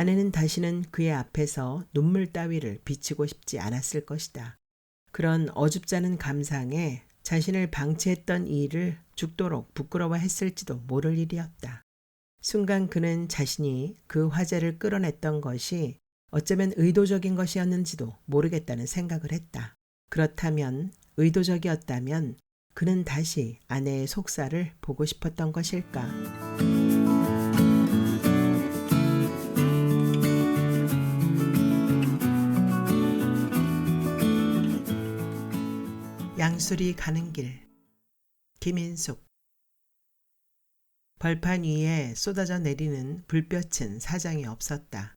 아내는 다시는 그의 앞에서 눈물 따위를 비치고 싶지 않았을 것이다. 그런 어줍잖은 감상에 자신을 방치했던 이 일을 죽도록 부끄러워했을지도 모를 일이었다. 순간 그는 자신이 그 화제를 끌어냈던 것이 어쩌면 의도적인 것이었는지도 모르겠다는 생각을 했다. 그렇다면, 의도적이었다면 그는 다시 아내의 속살을 보고 싶었던 것일까? 양수리 가는 길. 김인숙. 벌판 위에 쏟아져 내리는 불볕은 사정이 없었다.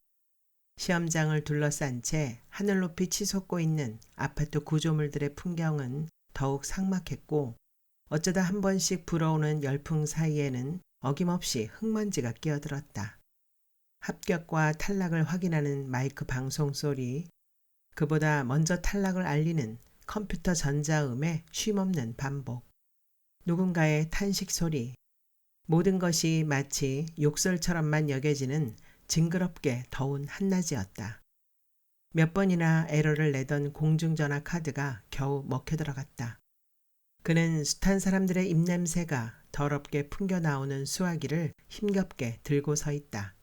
시험장을 둘러싼 채 하늘 높이 치솟고 있는 아파트 구조물들의 풍경은 더욱 삭막했고, 어쩌다 한 번씩 불어오는 열풍 사이에는 어김없이 흙먼지가 끼어들었다. 합격과 탈락을 확인하는 마이크 방송 소리, 그보다 먼저 탈락을 알리는 컴퓨터 전자음의 쉼없는 반복, 누군가의 탄식 소리, 모든 것이 마치 욕설처럼만 여겨지는 징그럽게 더운 한낮이었다. 몇 번이나 에러를 내던 공중전화 카드가 겨우 먹혀들어갔다. 그는 숱한 사람들의 입냄새가 더럽게 풍겨나오는 수화기를 힘겹게 들고 서 있다.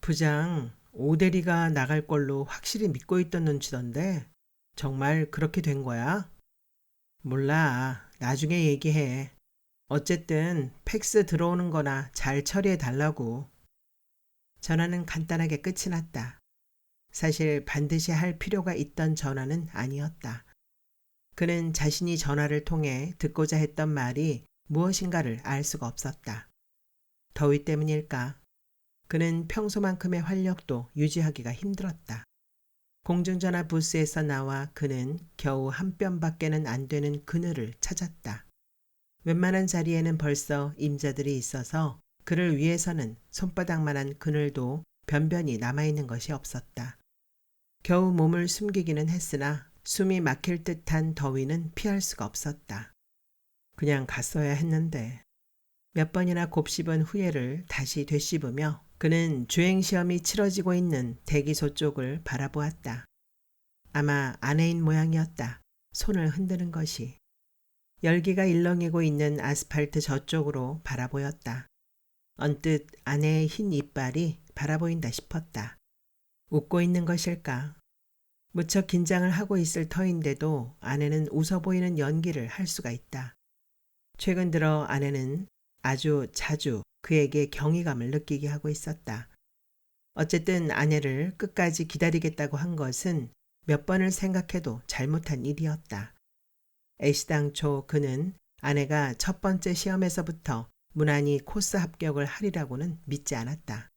부장, 오대리가 나갈 걸로 확실히 믿고 있던 눈치던데 정말 그렇게 된 거야? 몰라. 나중에 얘기해. 어쨌든 팩스 들어오는 거나 잘 처리해 달라고. 전화는 간단하게 끝이 났다. 사실 반드시 할 필요가 있던 전화는 아니었다. 그는 자신이 전화를 통해 듣고자 했던 말이 무엇인가를 알 수가 없었다. 더위 때문일까? 그는 평소만큼의 활력도 유지하기가 힘들었다. 공중전화 부스에서 나와 그는 겨우 한 뼘밖에는 안 되는 그늘을 찾았다. 웬만한 자리에는 벌써 임자들이 있어서 그를 위해서는 손바닥만한 그늘도 변변히 남아있는 것이 없었다. 겨우 몸을 숨기기는 했으나 숨이 막힐 듯한 더위는 피할 수가 없었다. 그냥 갔어야 했는데. 몇 번이나 곱씹은 후회를 다시 되씹으며 그는 주행시험이 치러지고 있는 대기소 쪽을 바라보았다. 아마 아내인 모양이었다. 손을 흔드는 것이. 열기가 일렁이고 있는 아스팔트 저쪽으로 바라보였다. 언뜻 아내의 흰 이빨이 바라보인다 싶었다. 웃고 있는 것일까? 무척 긴장을 하고 있을 터인데도 아내는 웃어 보이는 연기를 할 수가 있다. 최근 들어 아내는 아주 자주 그에게 경이감을 느끼게 하고 있었다. 어쨌든 아내를 끝까지 기다리겠다고 한 것은 몇 번을 생각해도 잘못한 일이었다. 애시당초 그는 아내가 첫 번째 시험에서부터 무난히 코스 합격을 하리라고는 믿지 않았다.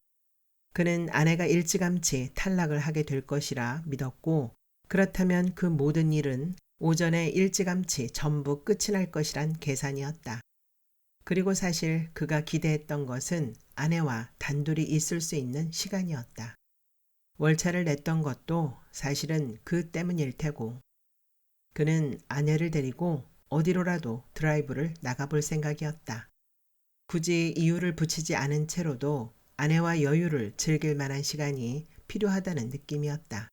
그는 아내가 일찌감치 탈락을 하게 될 것이라 믿었고, 그렇다면 그 모든 일은 오전에 일찌감치 전부 끝이 날 것이란 계산이었다. 그리고 사실 그가 기대했던 것은 아내와 단둘이 있을 수 있는 시간이었다. 월차를 냈던 것도 사실은 그 때문일 테고, 그는 아내를 데리고 어디로라도 드라이브를 나가볼 생각이었다. 굳이 이유를 붙이지 않은 채로도 아내와 여유를 즐길 만한 시간이 필요하다는 느낌이었다.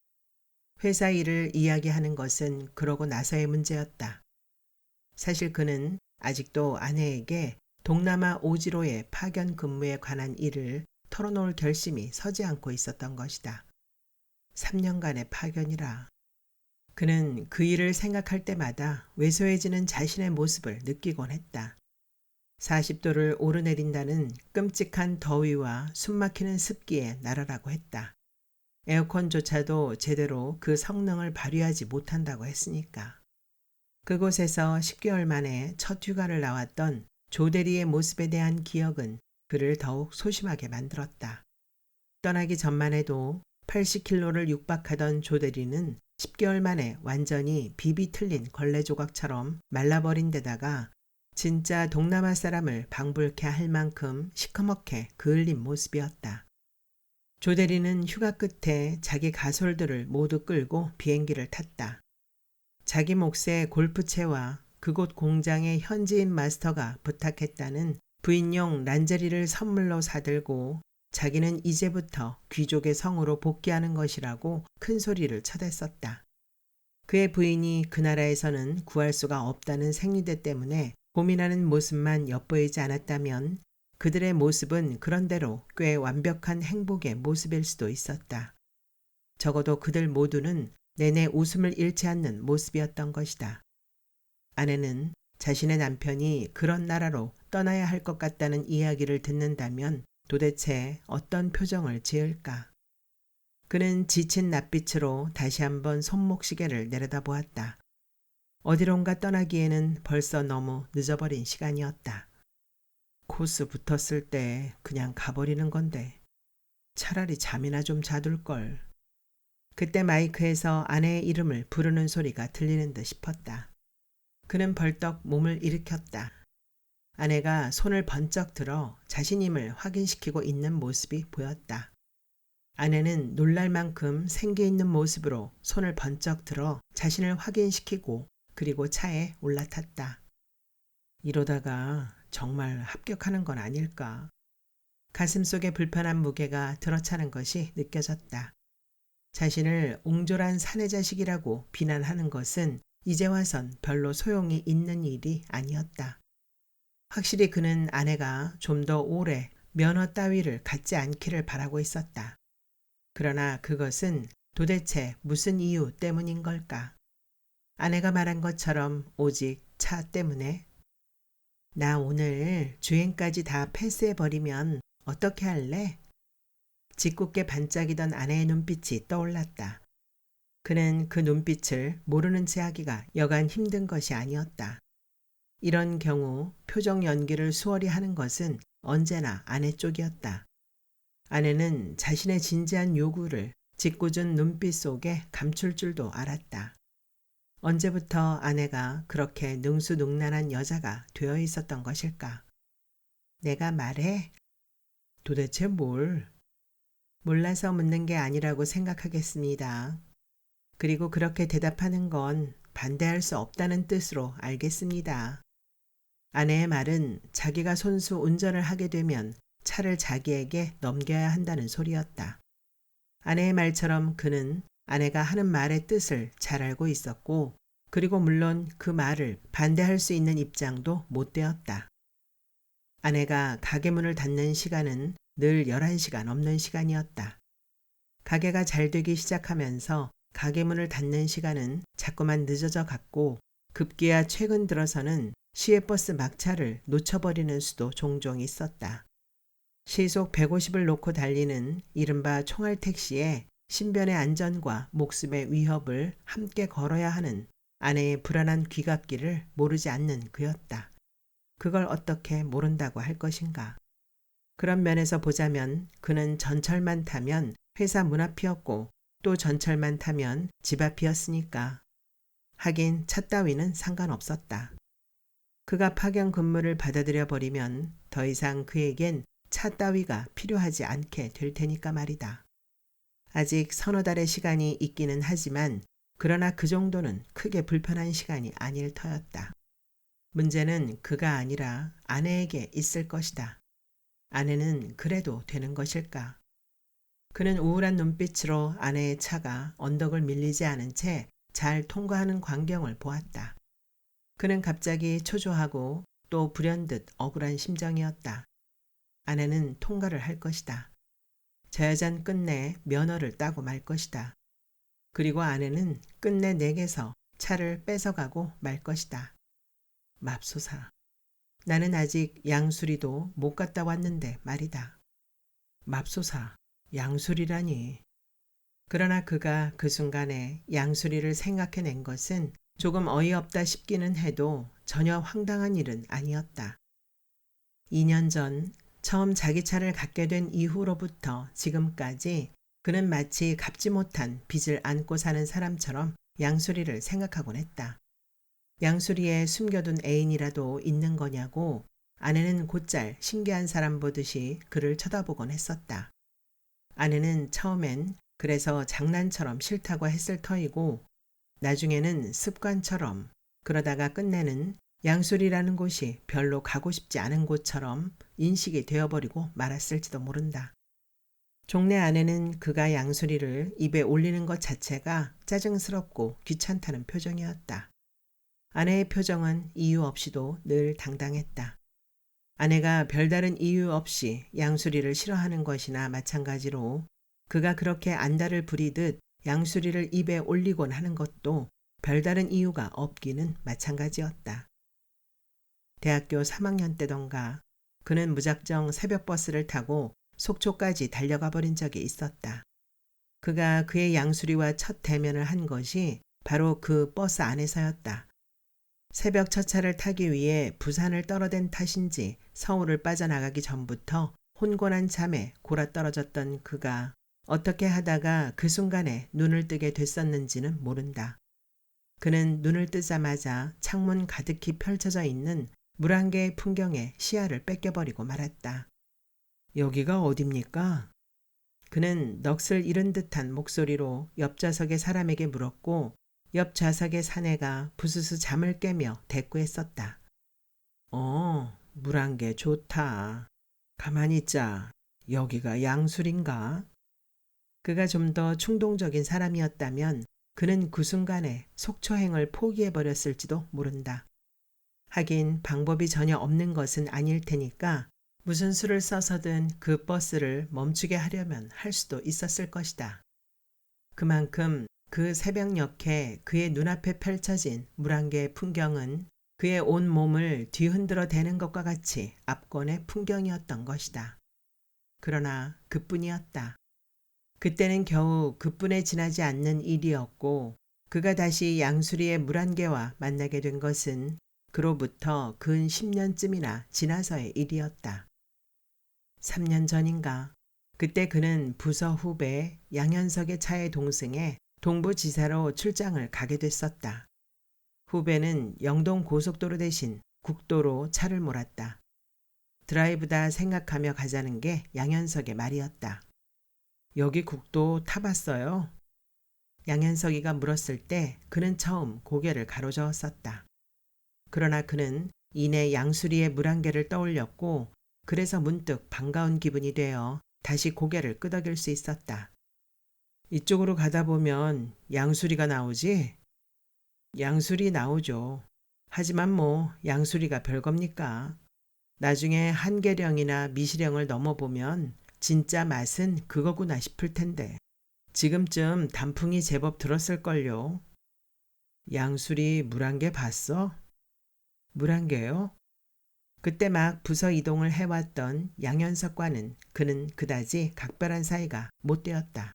회사 일을 이야기하는 것은 그러고 나서의 문제였다. 사실 그는 아직도 아내에게 동남아 오지로의 파견 근무에 관한 일을 털어놓을 결심이 서지 않고 있었던 것이다. 3년간의 파견이라. 그는 그 일을 생각할 때마다 왜소해지는 자신의 모습을 느끼곤 했다. 40도를 오르내린다는 끔찍한 더위와 숨막히는 습기에 나라라고 했다. 에어컨조차도 제대로 그 성능을 발휘하지 못한다고 했으니까. 그곳에서 10개월 만에 첫 휴가를 나왔던 조대리의 모습에 대한 기억은 그를 더욱 소심하게 만들었다. 떠나기 전만 해도 80kg를 육박하던 조대리는 10개월 만에 완전히 비비 틀린 걸레 조각처럼 말라버린 데다가 진짜 동남아 사람을 방불케 할 만큼 시커멓게 그을린 모습이었다. 조대리는 휴가 끝에 자기 가솔들을 모두 끌고 비행기를 탔다. 자기 몫의 골프채와 그곳 공장의 현지인 마스터가 부탁했다는 부인용 란제리를 선물로 사들고 자기는 이제부터 귀족의 성으로 복귀하는 것이라고 큰 소리를 쳐댔었다. 그의 부인이 그 나라에서는 구할 수가 없다는 생리대 때문에 고민하는 모습만 엿보이지 않았다면 그들의 모습은 그런대로 꽤 완벽한 행복의 모습일 수도 있었다. 적어도 그들 모두는 내내 웃음을 잃지 않는 모습이었던 것이다. 아내는 자신의 남편이 그런 나라로 떠나야 할 것 같다는 이야기를 듣는다면 도대체 어떤 표정을 지을까? 그는 지친 낯빛으로 다시 한번 손목시계를 내려다보았다. 어디론가 떠나기에는 벌써 너무 늦어버린 시간이었다. 코스 붙었을 때 그냥 가버리는 건데 차라리 잠이나 좀 자둘걸. 그때 마이크에서 아내의 이름을 부르는 소리가 들리는 듯 싶었다. 그는 벌떡 몸을 일으켰다. 아내가 손을 번쩍 들어 자신임을 확인시키고 있는 모습이 보였다. 아내는 놀랄 만큼 생기 있는 모습으로 손을 번쩍 들어 자신을 확인시키고 그리고 차에 올라탔다. 이러다가 정말 합격하는 건 아닐까. 가슴속에 불편한 무게가 들어차는 것이 느껴졌다. 자신을 옹졸한 사내 자식이라고 비난하는 것은 이제 와선 별로 소용이 있는 일이 아니었다. 확실히 그는 아내가 좀 더 오래 면허 따위를 갖지 않기를 바라고 있었다. 그러나 그것은 도대체 무슨 이유 때문인 걸까? 아내가 말한 것처럼 오직 차 때문에? 나 오늘 주행까지 다 패스해버리면 어떻게 할래? 짓궂게 반짝이던 아내의 눈빛이 떠올랐다. 그는 그 눈빛을 모르는 체 하기가 여간 힘든 것이 아니었다. 이런 경우 표정 연기를 수월히 하는 것은 언제나 아내 쪽이었다. 아내는 자신의 진지한 요구를 짓궂은 눈빛 속에 감출 줄도 알았다. 언제부터 아내가 그렇게 능수능란한 여자가 되어 있었던 것일까? 내가 말해? 도대체 뭘? 몰라서 묻는 게 아니라고 생각하겠습니다. 그리고 그렇게 대답하는 건 반대할 수 없다는 뜻으로 알겠습니다. 아내의 말은 자기가 손수 운전을 하게 되면 차를 자기에게 넘겨야 한다는 소리였다. 아내의 말처럼 그는 아내가 하는 말의 뜻을 잘 알고 있었고 그리고 물론 그 말을 반대할 수 있는 입장도 못 되었다. 아내가 가게 문을 닫는 시간은 늘 11시가 넘는 시간이었다. 가게가 잘 되기 시작하면서 가게 문을 닫는 시간은 자꾸만 늦어져 갔고 급기야 최근 들어서는 시외버스 막차를 놓쳐버리는 수도 종종 있었다. 시속 150을 놓고 달리는 이른바 총알택시에 신변의 안전과 목숨의 위협을 함께 걸어야 하는 아내의 불안한 귀갓길을 모르지 않는 그였다. 그걸 어떻게 모른다고 할 것인가. 그런 면에서 보자면 그는 전철만 타면 회사 문 앞이었고 또 전철만 타면 집 앞이었으니까. 하긴 차 따위는 상관없었다. 그가 파견 근무를 받아들여 버리면 더 이상 그에겐 차 따위가 필요하지 않게 될 테니까 말이다. 아직 서너 달의 시간이 있기는 하지만 그러나 그 정도는 크게 불편한 시간이 아닐 터였다. 문제는 그가 아니라 아내에게 있을 것이다. 아내는 그래도 되는 것일까? 그는 우울한 눈빛으로 아내의 차가 언덕을 밀리지 않은 채 잘 통과하는 광경을 보았다. 그는 갑자기 초조하고 또 불현듯 억울한 심정이었다. 아내는 통과를 할 것이다. 저 여잔 끝내 면허를 따고 말 것이다. 그리고 아내는 끝내 내게서 차를 뺏어가고 말 것이다. 맙소사. 나는 아직 양수리도 못 갔다 왔는데 말이다. 맙소사. 양수리라니. 그러나 그가 그 순간에 양수리를 생각해낸 것은 조금 어이없다 싶기는 해도 전혀 황당한 일은 아니었다. 2년 전 처음 자기 차를 갖게 된 이후로부터 지금까지 그는 마치 갚지 못한 빚을 안고 사는 사람처럼 양수리를 생각하곤 했다. 양수리에 숨겨둔 애인이라도 있는 거냐고 아내는 곧잘 신기한 사람 보듯이 그를 쳐다보곤 했었다. 아내는 처음엔 그래서 장난처럼 싫다고 했을 터이고 나중에는 습관처럼 그러다가 끝내는 양수리라는 곳이 별로 가고 싶지 않은 곳처럼 인식이 되어버리고 말았을지도 모른다. 종래 아내는 그가 양수리를 입에 올리는 것 자체가 짜증스럽고 귀찮다는 표정이었다. 아내의 표정은 이유 없이도 늘 당당했다. 아내가 별다른 이유 없이 양수리를 싫어하는 것이나 마찬가지로 그가 그렇게 안달을 부리듯 양수리를 입에 올리곤 하는 것도 별다른 이유가 없기는 마찬가지였다. 대학교 3학년 때던가 그는 무작정 새벽 버스를 타고 속초까지 달려가 버린 적이 있었다. 그가 그의 양수리와 첫 대면을 한 것이 바로 그 버스 안에서였다. 새벽 첫 차를 타기 위해 부산을 떨어댄 탓인지 서울을 빠져나가기 전부터 혼곤한 잠에 골아떨어졌던 그가 어떻게 하다가 그 순간에 눈을 뜨게 됐었는지는 모른다. 그는 눈을 뜨자마자 창문 가득히 펼쳐져 있는 물 한 개의 풍경에 시야를 뺏겨버리고 말았다. 여기가 어딥니까? 그는 넋을 잃은 듯한 목소리로 옆좌석의 사람에게 물었고 옆 좌석의 사내가 부스스 잠을 깨며 대꾸했었다. 물 한 개 좋다. 가만히 있자. 여기가 양술인가? 그가 좀 더 충동적인 사람이었다면 그는 그 순간에 속초행을 포기해버렸을지도 모른다. 하긴 방법이 전혀 없는 것은 아닐 테니까 무슨 수를 써서든 그 버스를 멈추게 하려면 할 수도 있었을 것이다. 그만큼 그 새벽녘에 그의 눈앞에 펼쳐진 물 한 개의 풍경은 그의 온 몸을 뒤흔들어 대는 것과 같이 압권의 풍경이었던 것이다. 그러나 그뿐이었다. 그때는 겨우 그뿐에 지나지 않는 일이었고 그가 다시 양수리의 물 한 개와 만나게 된 것은 그로부터 근 10년쯤이나 지나서의 일이었다. 3년 전인가 그때 그는 부서 후배 양현석의 차의 동승에 동부지사로 출장을 가게 됐었다. 후배는 영동 고속도로 대신 국도로 차를 몰았다. 드라이브다 생각하며 가자는 게 양현석의 말이었다. 여기 국도 타봤어요? 양현석이가 물었을 때 그는 처음 고개를 가로저었었다. 그러나 그는 이내 양수리의 물 한 개를 떠올렸고 그래서 문득 반가운 기분이 되어 다시 고개를 끄덕일 수 있었다. 이쪽으로 가다 보면 양수리가 나오지? 양수리 나오죠. 하지만 뭐 양수리가 별겁니까? 나중에 한계령이나 미시령을 넘어보면 진짜 맛은 그거구나 싶을 텐데 지금쯤 단풍이 제법 들었을걸요. 양수리 물 한 개 봤어? 물 한 개요? 그때 막 부서 이동을 해왔던 양현석과는 그는 그다지 각별한 사이가 못 되었다.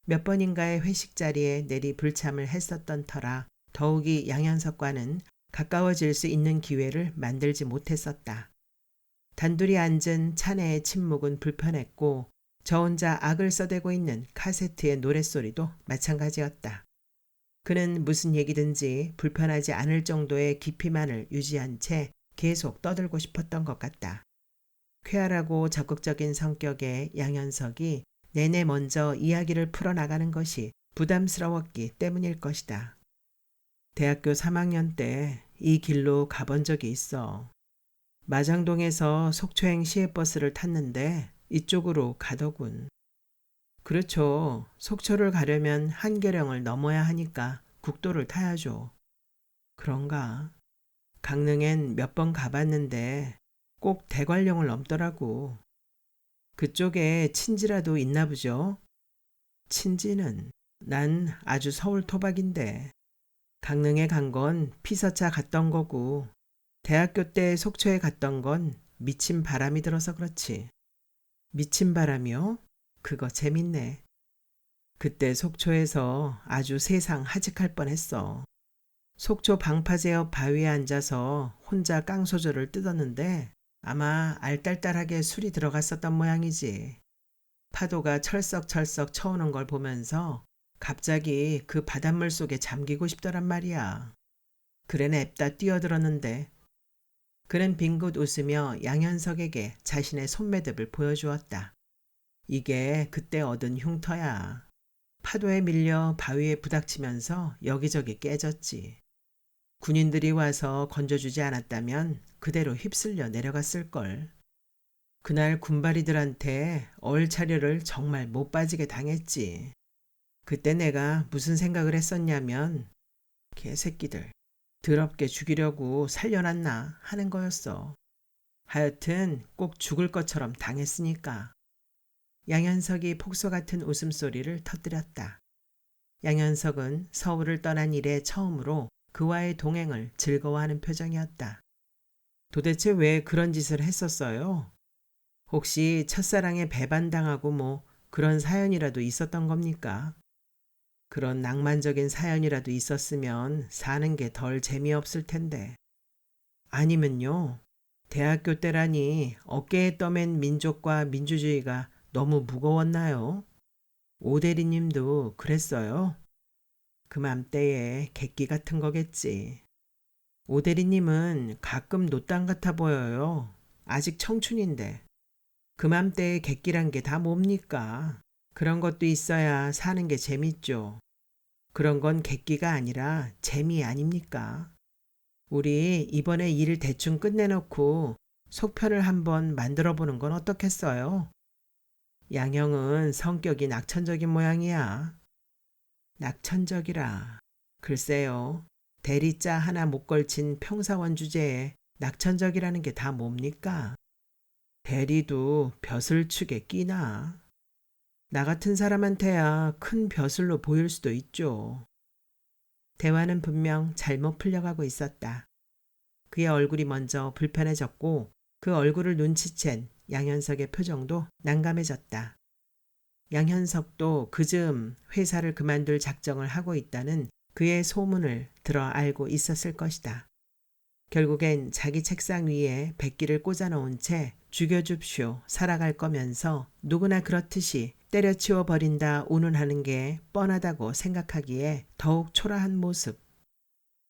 몇 번인가의 회식 자리에 내리 불참을 했었던 터라 더욱이 양현석과는 가까워질 수 있는 기회를 만들지 못했었다. 단둘이 앉은 차내의 침묵은 불편했고 저 혼자 악을 써대고 있는 카세트의 노랫소리도 마찬가지였다. 그는 무슨 얘기든지 불편하지 않을 정도의 깊이만을 유지한 채 계속 떠들고 싶었던 것 같다. 쾌활하고 적극적인 성격의 양현석이 내내 먼저 이야기를 풀어나가는 것이 부담스러웠기 때문일 것이다. 대학교 3학년 때 이 길로 가본 적이 있어. 마장동에서 속초행 시외버스를 탔는데 이쪽으로 가더군. 그렇죠. 속초를 가려면 한계령을 넘어야 하니까 국도를 타야죠. 그런가? 강릉엔 몇 번 가봤는데 꼭 대관령을 넘더라고. 그쪽에 친지라도 있나 보죠? 친지는 난 아주 서울 토박인데 강릉에 간 건 피서차 갔던 거고 대학교 때 속초에 갔던 건 미친 바람이 들어서 그렇지. 미친 바람이요? 그거 재밌네. 그때 속초에서 아주 세상 하직할 뻔했어. 속초 방파제 옆 바위에 앉아서 혼자 깡소주를 뜯었는데 아마 알딸딸하게 술이 들어갔었던 모양이지. 파도가 철썩철썩 쳐오는 걸 보면서 갑자기 그 바닷물 속에 잠기고 싶더란 말이야. 그래 냅다 뛰어들었는데 그는 빙긋 웃으며 양현석에게 자신의 손매듭을 보여주었다. 이게 그때 얻은 흉터야. 파도에 밀려 바위에 부닥치면서 여기저기 깨졌지. 군인들이 와서 건져주지 않았다면 그대로 휩쓸려 내려갔을걸. 그날 군바리들한테 얼차려를 정말 못 빠지게 당했지. 그때 내가 무슨 생각을 했었냐면 개새끼들 더럽게 죽이려고 살려놨나 하는 거였어. 하여튼 꼭 죽을 것처럼 당했으니까. 양현석이 폭소 같은 웃음소리를 터뜨렸다. 양현석은 서울을 떠난 이래 처음으로 그와의 동행을 즐거워하는 표정이었다. 도대체 왜 그런 짓을 했었어요? 혹시 첫사랑에 배반당하고 뭐 그런 사연이라도 있었던 겁니까? 그런 낭만적인 사연이라도 있었으면 사는 게 덜 재미없을 텐데. 아니면요. 대학교 때라니 어깨에 떠맨 민족과 민주주의가 너무 무거웠나요? 오 대리님도 그랬어요? 그맘때에 객기 같은 거겠지. 오 대리님은 가끔 노땅 같아 보여요. 아직 청춘인데. 그맘때의 객기란 게 다 뭡니까? 그런 것도 있어야 사는 게 재밌죠. 그런 건 객기가 아니라 재미 아닙니까? 우리 이번에 일 대충 끝내놓고 속편을 한번 만들어 보는 건 어떻겠어요? 양형은 성격이 낙천적인 모양이야. 낙천적이라. 글쎄요. 대리자 하나 못 걸친 평사원 주제에 낙천적이라는 게 다 뭡니까? 대리도 벼슬축에 끼나. 나 같은 사람한테야 큰 벼슬로 보일 수도 있죠. 대화는 분명 잘못 풀려가고 있었다. 그의 얼굴이 먼저 불편해졌고 그 얼굴을 눈치챈 양현석의 표정도 난감해졌다. 양현석도 그즈음 회사를 그만둘 작정을 하고 있다는 그의 소문을 들어 알고 있었을 것이다. 결국엔 자기 책상 위에 백기를 꽂아놓은 채 죽여줍쇼 살아갈 거면서 누구나 그렇듯이 때려치워 버린다 운운하는 게 뻔하다고 생각하기에 더욱 초라한 모습.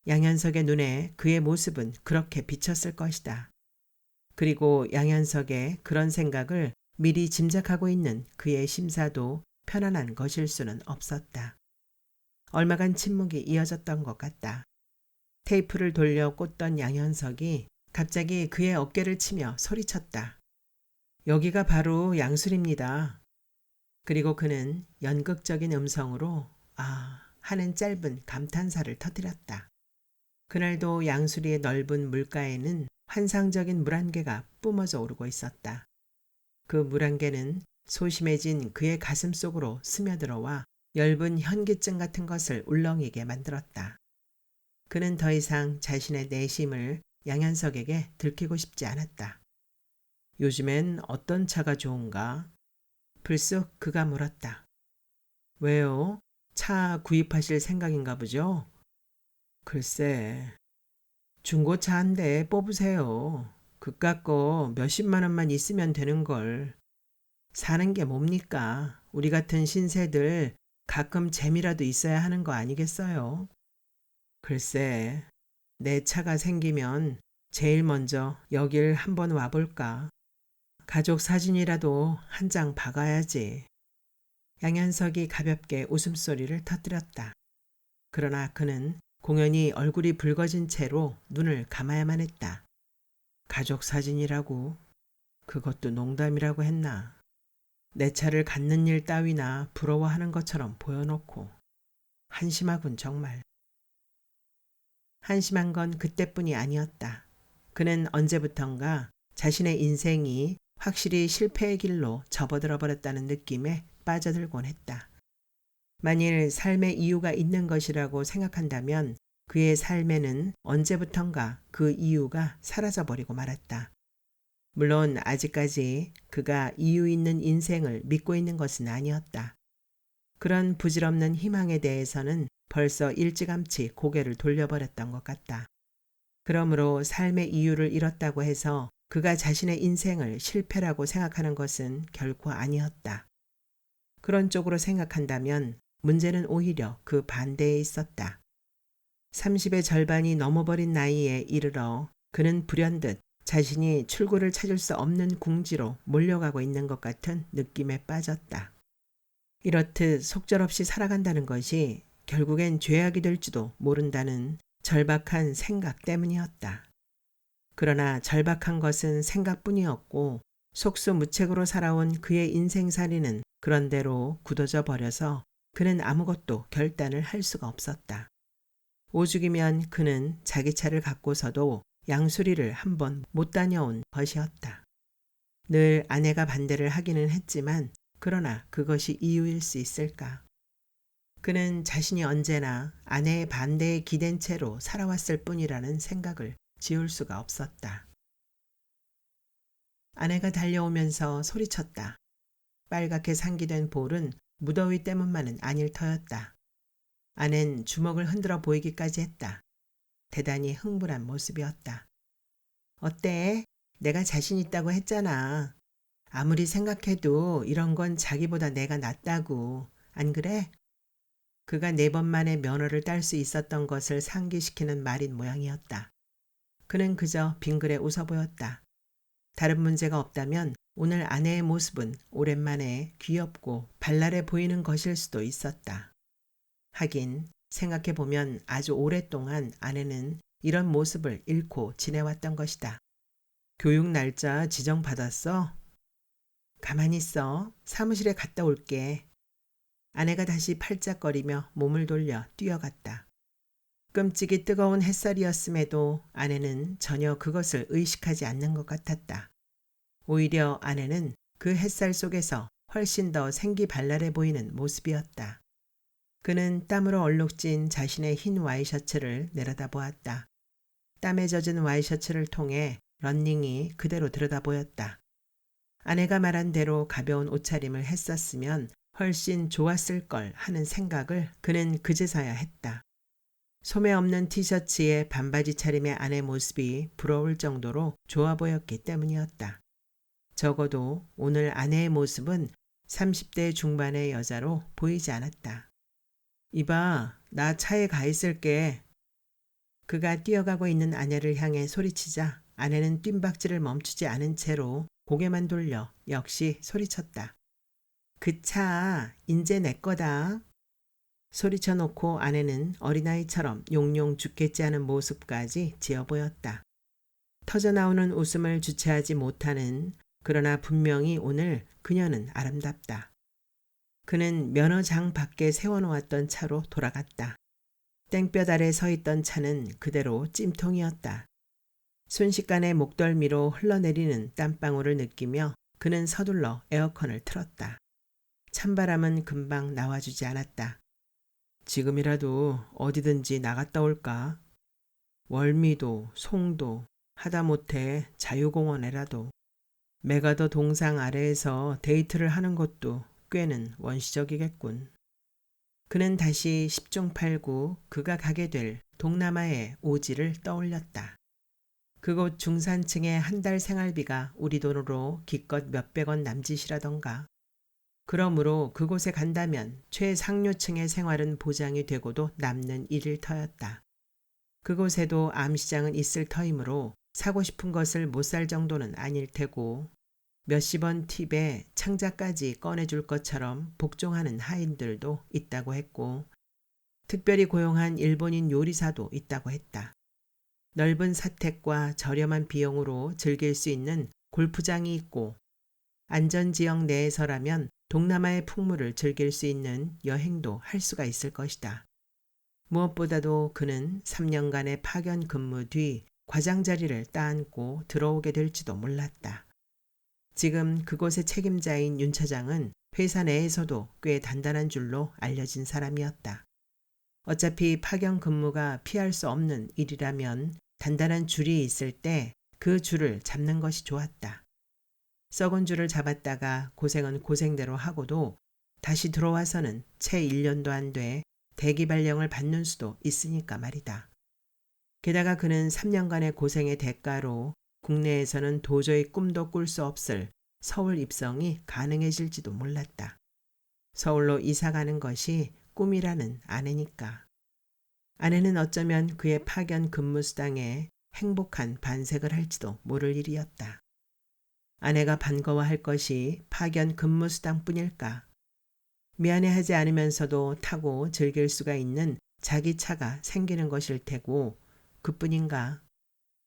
양현석의 눈에 그의 모습은 그렇게 비쳤을 것이다. 그리고 양현석의 그런 생각을 미리 짐작하고 있는 그의 심사도 편안한 것일 수는 없었다. 얼마간 침묵이 이어졌던 것 같다. 테이프를 돌려 꽂던 양현석이 갑자기 그의 어깨를 치며 소리쳤다. 여기가 바로 양술입니다. 그리고 그는 연극적인 음성으로 아 하는 짧은 감탄사를 터뜨렸다. 그날도 양수리의 넓은 물가에는 환상적인 물안개가 뿜어져 오르고 있었다. 그 물안개는 소심해진 그의 가슴 속으로 스며들어와 엷은 현기증 같은 것을 울렁이게 만들었다. 그는 더 이상 자신의 내심을 양현석에게 들키고 싶지 않았다. 요즘엔 어떤 차가 좋은가? 불쑥 그가 물었다. 왜요? 차 구입하실 생각인가 보죠? 글쎄, 중고차 한 대 뽑으세요. 그깟 거 몇십만 원만 있으면 되는 걸. 사는 게 뭡니까? 우리 같은 신세들 가끔 재미라도 있어야 하는 거 아니겠어요? 글쎄, 내 차가 생기면 제일 먼저 여길 한번 와볼까? 가족 사진이라도 한 장 박아야지. 양현석이 가볍게 웃음소리를 터뜨렸다. 그러나 그는 공연히 얼굴이 붉어진 채로 눈을 감아야만 했다. 가족 사진이라고? 그것도 농담이라고 했나? 내 차를 갖는 일 따위나 부러워하는 것처럼 보여놓고. 한심하군 정말. 한심한 건 그때뿐이 아니었다. 그는 언제부턴가 자신의 인생이 확실히 실패의 길로 접어들어 버렸다는 느낌에 빠져들곤 했다. 만일 삶의 이유가 있는 것이라고 생각한다면 그의 삶에는 언제부턴가 그 이유가 사라져버리고 말았다. 물론 아직까지 그가 이유 있는 인생을 믿고 있는 것은 아니었다. 그런 부질없는 희망에 대해서는 벌써 일찌감치 고개를 돌려버렸던 것 같다. 그러므로 삶의 이유를 잃었다고 해서 그가 자신의 인생을 실패라고 생각하는 것은 결코 아니었다. 그런 쪽으로 생각한다면 문제는 오히려 그 반대에 있었다. 30의 절반이 넘어버린 나이에 이르러 그는 불현듯 자신이 출구를 찾을 수 없는 궁지로 몰려가고 있는 것 같은 느낌에 빠졌다. 이렇듯 속절없이 살아간다는 것이 결국엔 죄악이 될지도 모른다는 절박한 생각 때문이었다. 그러나 절박한 것은 생각뿐이었고 속수무책으로 살아온 그의 인생살이는 그런대로 굳어져 버려서 그는 아무것도 결단을 할 수가 없었다. 오죽이면 그는 자기 차를 갖고서도 양수리를 한번 못 다녀온 것이었다. 늘 아내가 반대를 하기는 했지만 그러나 그것이 이유일 수 있을까? 그는 자신이 언제나 아내의 반대에 기댄 채로 살아왔을 뿐이라는 생각을 지울 수가 없었다. 아내가 달려오면서 소리쳤다. 빨갛게 상기된 볼은 무더위 때문만은 아닐 터였다. 아낸 주먹을 흔들어 보이기까지 했다. 대단히 흥분한 모습이었다. 어때? 내가 자신 있다고 했잖아. 아무리 생각해도 이런 건 자기보다 내가 낫다고. 안 그래? 그가 4번 만에 면허를 딸 수 있었던 것을 상기시키는 말인 모양이었다. 그는 그저 빙그레 웃어 보였다. 다른 문제가 없다면 오늘 아내의 모습은 오랜만에 귀엽고 발랄해 보이는 것일 수도 있었다. 하긴 생각해보면 아주 오랫동안 아내는 이런 모습을 잃고 지내왔던 것이다. 교육 날짜 지정받았어? 가만히 있어. 사무실에 갔다 올게. 아내가 다시 팔짝거리며 몸을 돌려 뛰어갔다. 끔찍이 뜨거운 햇살이었음에도 아내는 전혀 그것을 의식하지 않는 것 같았다. 오히려 아내는 그 햇살 속에서 훨씬 더 생기발랄해 보이는 모습이었다. 그는 땀으로 얼룩진 자신의 흰 와이셔츠를 내려다보았다. 땀에 젖은 와이셔츠를 통해 런닝이 그대로 들여다 보였다. 아내가 말한 대로 가벼운 옷차림을 했었으면 훨씬 좋았을 걸 하는 생각을 그는 그제서야 했다. 소매 없는 티셔츠에 반바지 차림의 아내 모습이 부러울 정도로 좋아 보였기 때문이었다. 적어도 오늘 아내의 모습은 30대 중반의 여자로 보이지 않았다. 이봐, 나 차에 가 있을게. 그가 뛰어가고 있는 아내를 향해 소리치자 아내는 뜀박질을 멈추지 않은 채로 고개만 돌려 역시 소리쳤다. 그 차 인제 내 거다. 소리쳐 놓고 아내는 어린아이처럼 용용 죽겠지 하는 모습까지 지어 보였다. 터져나오는 웃음을 주체하지 못하는 그러나 분명히 오늘 그녀는 아름답다. 그는 면허장 밖에 세워놓았던 차로 돌아갔다. 땡볕 아래 서 있던 차는 그대로 찜통이었다. 순식간에 목덜미로 흘러내리는 땀방울을 느끼며 그는 서둘러 에어컨을 틀었다. 찬바람은 금방 나와주지 않았다. 지금이라도 어디든지 나갔다 올까? 월미도, 송도, 하다못해 자유공원에라도. 메가더 동상 아래에서 데이트를 하는 것도 꽤는 원시적이겠군. 그는 다시 10중 8구 그가 가게 될 동남아의 오지를 떠올렸다. 그곳 중산층의 한 달 생활비가 우리 돈으로 기껏 몇백 원 남짓이라던가. 그러므로 그곳에 간다면 최상류층의 생활은 보장이 되고도 남는 일일 터였다. 그곳에도 암시장은 있을 터이므로 사고 싶은 것을 못 살 정도는 아닐 테고 몇십 원 팁에 창자까지 꺼내줄 것처럼 복종하는 하인들도 있다고 했고 특별히 고용한 일본인 요리사도 있다고 했다. 넓은 사택과 저렴한 비용으로 즐길 수 있는 골프장이 있고 안전지역 내에서라면 동남아의 풍물을 즐길 수 있는 여행도 할 수가 있을 것이다. 무엇보다도 그는 3년간의 파견 근무 뒤 과장 자리를 따안고 들어오게 될지도 몰랐다. 지금 그곳의 책임자인 윤 차장은 회사 내에서도 꽤 단단한 줄로 알려진 사람이었다. 어차피 파견 근무가 피할 수 없는 일이라면 단단한 줄이 있을 때 그 줄을 잡는 것이 좋았다. 썩은 줄을 잡았다가 고생은 고생대로 하고도 다시 들어와서는 채 1년도 안 돼 대기 발령을 받는 수도 있으니까 말이다. 게다가 그는 3년간의 고생의 대가로 국내에서는 도저히 꿈도 꿀 수 없을 서울 입성이 가능해질지도 몰랐다. 서울로 이사 가는 것이 꿈이라는 아내니까. 아내는 어쩌면 그의 파견 근무 수당에 행복한 반색을 할지도 모를 일이었다. 아내가 반가워할 것이 파견 근무 수당뿐일까? 미안해하지 않으면서도 타고 즐길 수가 있는 자기 차가 생기는 것일 테고 그뿐인가?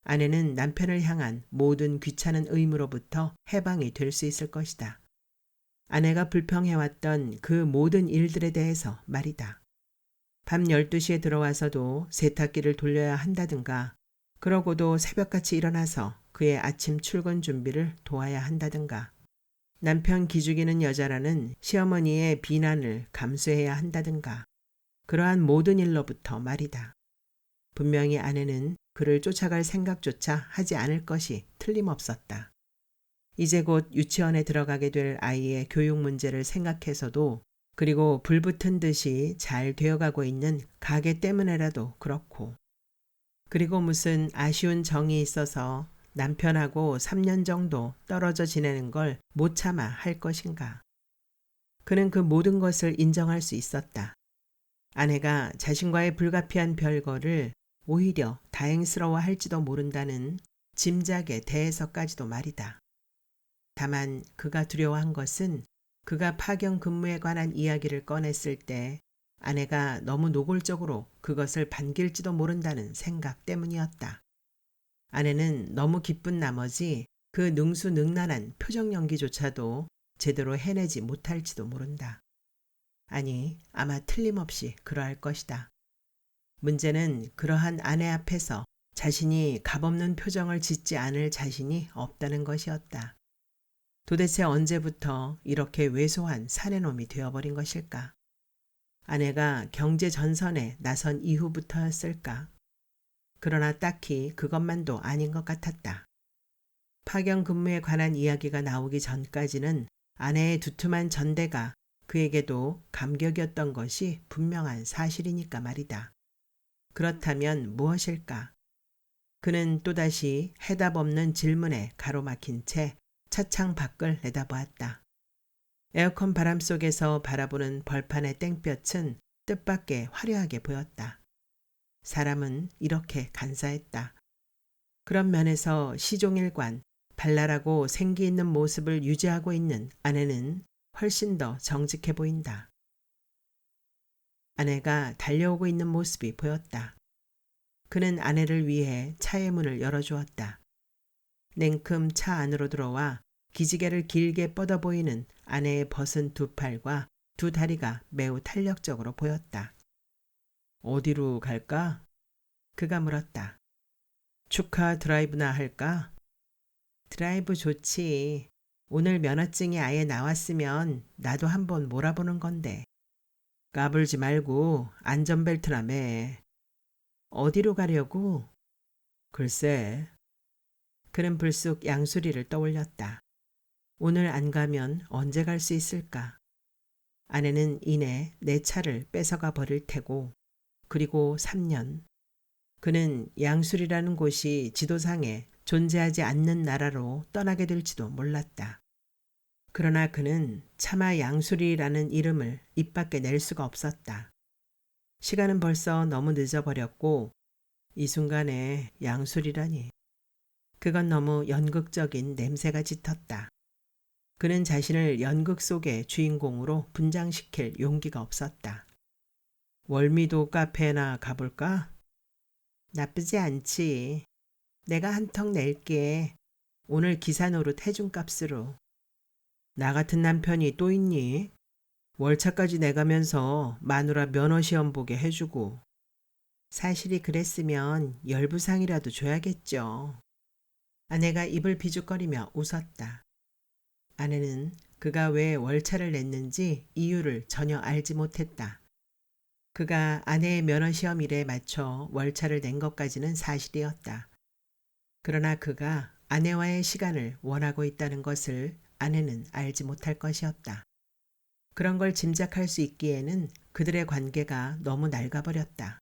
아내는 남편을 향한 모든 귀찮은 의무로부터 해방이 될 수 있을 것이다. 아내가 불평해왔던 그 모든 일들에 대해서 말이다. 밤 12시에 들어와서도 세탁기를 돌려야 한다든가, 그러고도 새벽같이 일어나서 그의 아침 출근 준비를 도와야 한다든가, 남편 기죽이는 여자라는 시어머니의 비난을 감수해야 한다든가, 그러한 모든 일로부터 말이다. 분명히 아내는 그를 쫓아갈 생각조차 하지 않을 것이 틀림없었다. 이제 곧 유치원에 들어가게 될 아이의 교육 문제를 생각해서도, 그리고 불붙은 듯이 잘 되어가고 있는 가게 때문에라도 그렇고, 그리고 무슨 아쉬운 정이 있어서 남편하고 3년 정도 떨어져 지내는 걸 못 참아 할 것인가. 그는 그 모든 것을 인정할 수 있었다. 아내가 자신과의 불가피한 별거를 오히려 다행스러워할지도 모른다는 짐작에 대해서까지도 말이다. 다만 그가 두려워한 것은 그가 파견 근무에 관한 이야기를 꺼냈을 때 아내가 너무 노골적으로 그것을 반길지도 모른다는 생각 때문이었다. 아내는 너무 기쁜 나머지 그 능수능란한 표정 연기조차도 제대로 해내지 못할지도 모른다. 아니, 아마 틀림없이 그러할 것이다. 문제는 그러한 아내 앞에서 자신이 값없는 표정을 짓지 않을 자신이 없다는 것이었다. 도대체 언제부터 이렇게 왜소한 사내놈이 되어버린 것일까? 아내가 경제 전선에 나선 이후부터였을까? 그러나 딱히 그것만도 아닌 것 같았다. 파견 근무에 관한 이야기가 나오기 전까지는 아내의 두툼한 전대가 그에게도 감격이었던 것이 분명한 사실이니까 말이다. 그렇다면 무엇일까? 그는 또다시 해답 없는 질문에 가로막힌 채 차창 밖을 내다보았다. 에어컨 바람 속에서 바라보는 벌판의 땡볕은 뜻밖의 화려하게 보였다. 사람은 이렇게 간사했다. 그런 면에서 시종일관 발랄하고 생기 있는 모습을 유지하고 있는 아내는 훨씬 더 정직해 보인다. 아내가 달려오고 있는 모습이 보였다. 그는 아내를 위해 차의 문을 열어주었다. 냉큼 차 안으로 들어와 기지개를 길게 뻗어 보이는 아내의 벗은 두 팔과 두 다리가 매우 탄력적으로 보였다. 어디로 갈까? 그가 물었다. 축하 드라이브나 할까? 드라이브 좋지. 오늘 면허증이 아예 나왔으면 나도 한번 몰아보는 건데. 까불지 말고 안전벨트나 매. 어디로 가려고? 글쎄. 그는 불쑥 양수리를 떠올렸다. 오늘 안 가면 언제 갈 수 있을까? 아내는 이내 내 차를 뺏어가 버릴 테고, 그리고 3년. 그는 양수리라는 곳이 지도상에 존재하지 않는 나라로 떠나게 될지도 몰랐다. 그러나 그는 차마 양수리라는 이름을 입 밖에 낼 수가 없었다. 시간은 벌써 너무 늦어버렸고 이 순간에 양수리라니. 그건 너무 연극적인 냄새가 짙었다. 그는 자신을 연극 속의 주인공으로 분장시킬 용기가 없었다. 월미도 카페나 가볼까? 나쁘지 않지. 내가 한턱 낼게. 오늘 기사 노릇 해준 값으로. 나 같은 남편이 또 있니? 월차까지 내가면서 마누라 면허시험 보게 해주고. 사실이 그랬으면 열부상이라도 줘야겠죠. 아내가 입을 비죽거리며 웃었다. 아내는 그가 왜 월차를 냈는지 이유를 전혀 알지 못했다. 그가 아내의 면허시험 일에 맞춰 월차를 낸 것까지는 사실이었다. 그러나 그가 아내와의 시간을 원하고 있다는 것을 아내는 알지 못할 것이었다. 그런 걸 짐작할 수 있기에는 그들의 관계가 너무 낡아버렸다.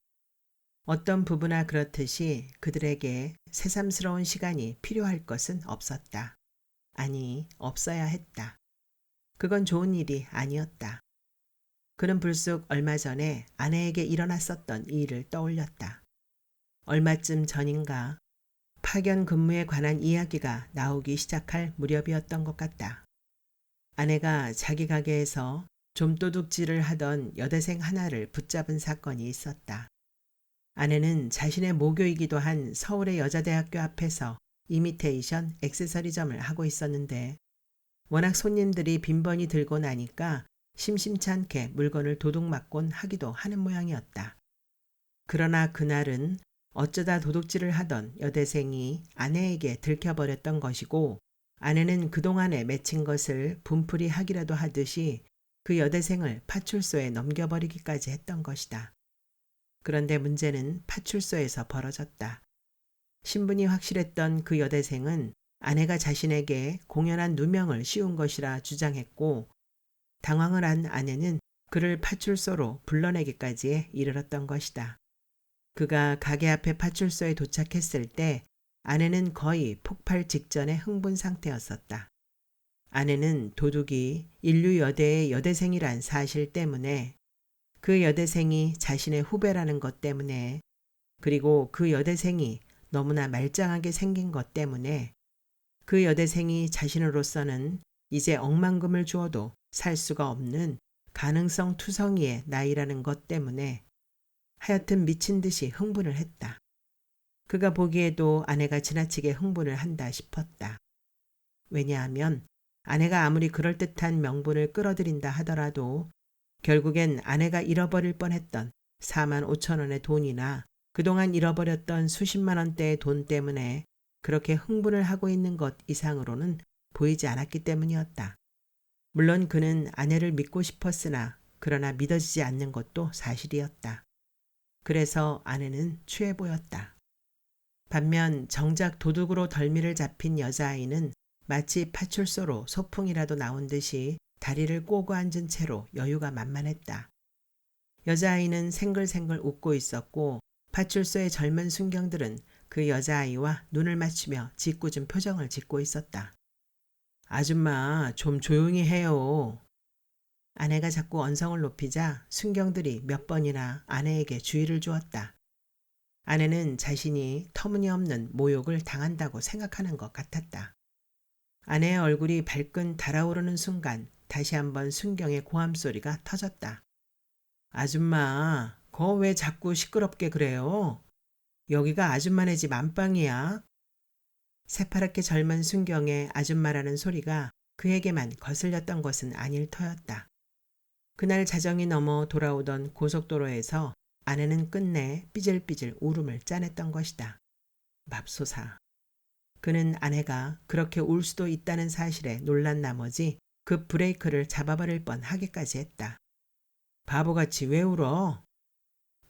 어떤 부부나 그렇듯이 그들에게 새삼스러운 시간이 필요할 것은 없었다. 아니, 없어야 했다. 그건 좋은 일이 아니었다. 그는 불쑥 얼마 전에 아내에게 일어났었던 이 일을 떠올렸다. 얼마쯤 전인가 파견 근무에 관한 이야기가 나오기 시작할 무렵이었던 것 같다. 아내가 자기 가게에서 좀도둑질을 하던 여대생 하나를 붙잡은 사건이 있었다. 아내는 자신의 모교이기도 한 서울의 여자대학교 앞에서 이미테이션 액세서리점을 하고 있었는데 워낙 손님들이 빈번히 들고 나니까 심심치 않게 물건을 도둑맞곤 하기도 하는 모양이었다. 그러나 그날은 어쩌다 도둑질을 하던 여대생이 아내에게 들켜버렸던 것이고 아내는 그동안에 맺힌 것을 분풀이하기라도 하듯이 그 여대생을 파출소에 넘겨버리기까지 했던 것이다. 그런데 문제는 파출소에서 벌어졌다. 신분이 확실했던 그 여대생은 아내가 자신에게 공연한 누명을 씌운 것이라 주장했고 당황을 한 아내는 그를 파출소로 불러내기까지 이르렀던 것이다. 그가 가게 앞에 파출소에 도착했을 때 아내는 거의 폭발 직전의 흥분 상태였었다. 아내는 도둑이 인류여대의 여대생이란 사실 때문에 그 여대생이 자신의 후배라는 것 때문에 그리고 그 여대생이 너무나 말짱하게 생긴 것 때문에 그 여대생이 자신으로서는 이제 억만금을 주어도 살 수가 없는 가능성 투성이의 나이라는 것 때문에 하여튼 미친 듯이 흥분을 했다. 그가 보기에도 아내가 지나치게 흥분을 한다 싶었다. 왜냐하면 아내가 아무리 그럴듯한 명분을 끌어들인다 하더라도 결국엔 아내가 잃어버릴 뻔했던 4만 5천 원의 돈이나 그동안 잃어버렸던 수십만 원대의 돈 때문에 그렇게 흥분을 하고 있는 것 이상으로는 보이지 않았기 때문이었다. 물론 그는 아내를 믿고 싶었으나 그러나 믿어지지 않는 것도 사실이었다. 그래서 아내는 취해 보였다. 반면 정작 도둑으로 덜미를 잡힌 여자아이는 마치 파출소로 소풍이라도 나온 듯이 다리를 꼬고 앉은 채로 여유가 만만했다. 여자아이는 생글생글 웃고 있었고 파출소의 젊은 순경들은 그 여자아이와 눈을 맞추며 짓궂은 표정을 짓고 있었다. 아줌마 좀 조용히 해요. 아내가 자꾸 언성을 높이자 순경들이 몇 번이나 아내에게 주의를 주었다. 아내는 자신이 터무니없는 모욕을 당한다고 생각하는 것 같았다. 아내의 얼굴이 발끈 달아오르는 순간 다시 한번 순경의 고함 소리가 터졌다. 아줌마, 거 왜 자꾸 시끄럽게 그래요? 여기가 아줌마네 집 안방이야. 새파랗게 젊은 순경의 아줌마라는 소리가 그에게만 거슬렸던 것은 아닐 터였다. 그날 자정이 넘어 돌아오던 고속도로에서 아내는 끝내 삐질삐질 울음을 짜냈던 것이다. 맙소사. 그는 아내가 그렇게 울 수도 있다는 사실에 놀란 나머지 급 브레이크를 잡아버릴 뻔하기까지 했다. 바보같이 왜 울어?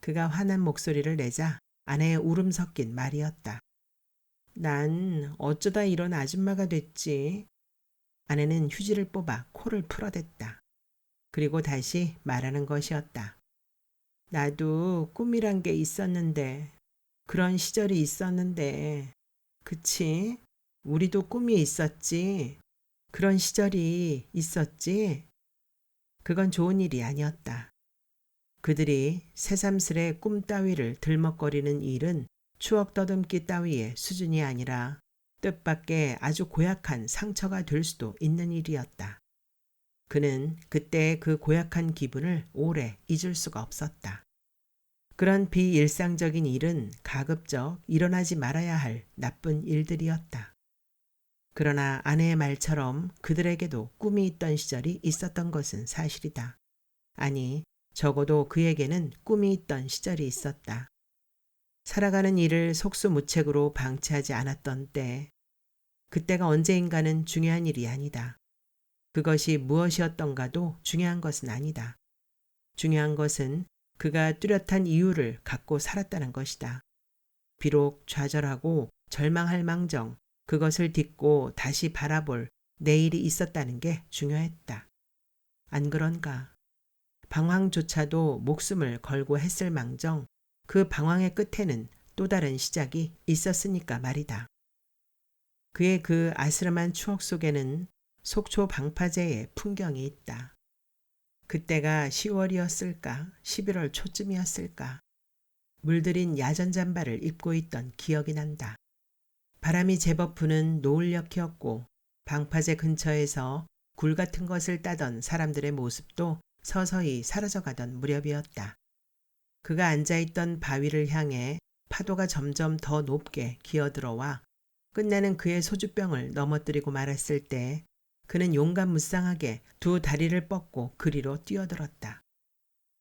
그가 화난 목소리를 내자 아내의 울음 섞인 말이었다. 난 어쩌다 이런 아줌마가 됐지. 아내는 휴지를 뽑아 코를 풀어댔다. 그리고 다시 말하는 것이었다. 나도 꿈이란 게 있었는데, 그런 시절이 있었는데, 그치? 우리도 꿈이 있었지. 그런 시절이 있었지. 그건 좋은 일이 아니었다. 그들이 새삼스레 꿈 따위를 들먹거리는 일은 추억 더듬기 따위의 수준이 아니라 뜻밖의 아주 고약한 상처가 될 수도 있는 일이었다. 그는 그때의 그 고약한 기분을 오래 잊을 수가 없었다. 그런 비일상적인 일은 가급적 일어나지 말아야 할 나쁜 일들이었다. 그러나 아내의 말처럼 그들에게도 꿈이 있던 시절이 있었던 것은 사실이다. 아니, 적어도 그에게는 꿈이 있던 시절이 있었다. 살아가는 일을 속수무책으로 방치하지 않았던 때, 그때가 언제인가는 중요한 일이 아니다. 그것이 무엇이었던가도 중요한 것은 아니다. 중요한 것은 그가 뚜렷한 이유를 갖고 살았다는 것이다. 비록 좌절하고 절망할 망정 그것을 딛고 다시 바라볼 내일이 있었다는 게 중요했다. 안 그런가? 방황조차도 목숨을 걸고 했을 망정 그 방황의 끝에는 또 다른 시작이 있었으니까 말이다. 그의 그 아스름한 추억 속에는 속초 방파제의 풍경이 있다. 그때가 10월이었을까 11월 초쯤이었을까 물들인 야전 잠바를 입고 있던 기억이 난다. 바람이 제법 부는 노을녘이었고 방파제 근처에서 굴 같은 것을 따던 사람들의 모습도 서서히 사라져가던 무렵이었다. 그가 앉아있던 바위를 향해 파도가 점점 더 높게 기어들어와 끝내는 그의 소주병을 넘어뜨리고 말았을 때 그는 용감무쌍하게 두 다리를 뻗고 그리로 뛰어들었다.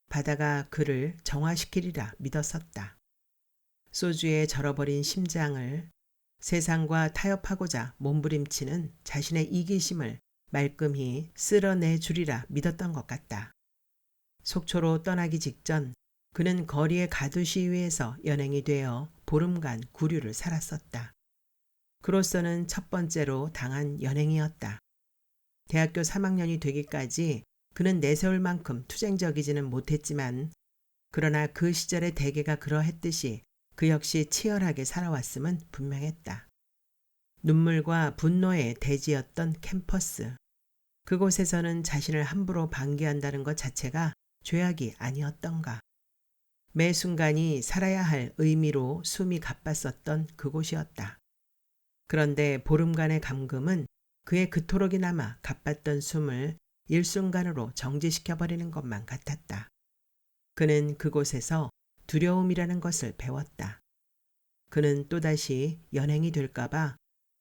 바다가 그를 정화시키리라 믿었었다. 소주에 절어버린 심장을 세상과 타협하고자 몸부림치는 자신의 이기심을 말끔히 쓸어내 주리라 믿었던 것 같다. 속초로 떠나기 직전 그는 거리의 가두시위에서 연행이 되어 보름간 구류를 살았었다. 그로서는 첫 번째로 당한 연행이었다. 대학교 3학년이 되기까지 그는 내세울 만큼 투쟁적이지는 못했지만 그러나 그 시절의 대개가 그러했듯이 그 역시 치열하게 살아왔음은 분명했다. 눈물과 분노의 대지였던 캠퍼스. 그곳에서는 자신을 함부로 방기한다는 것 자체가 죄악이 아니었던가. 매 순간이 살아야 할 의미로 숨이 가빴었던 그곳이었다. 그런데 보름간의 감금은 그의 그토록이나마 가빴던 숨을 일순간으로 정지시켜버리는 것만 같았다. 그는 그곳에서 두려움이라는 것을 배웠다. 그는 또다시 연행이 될까봐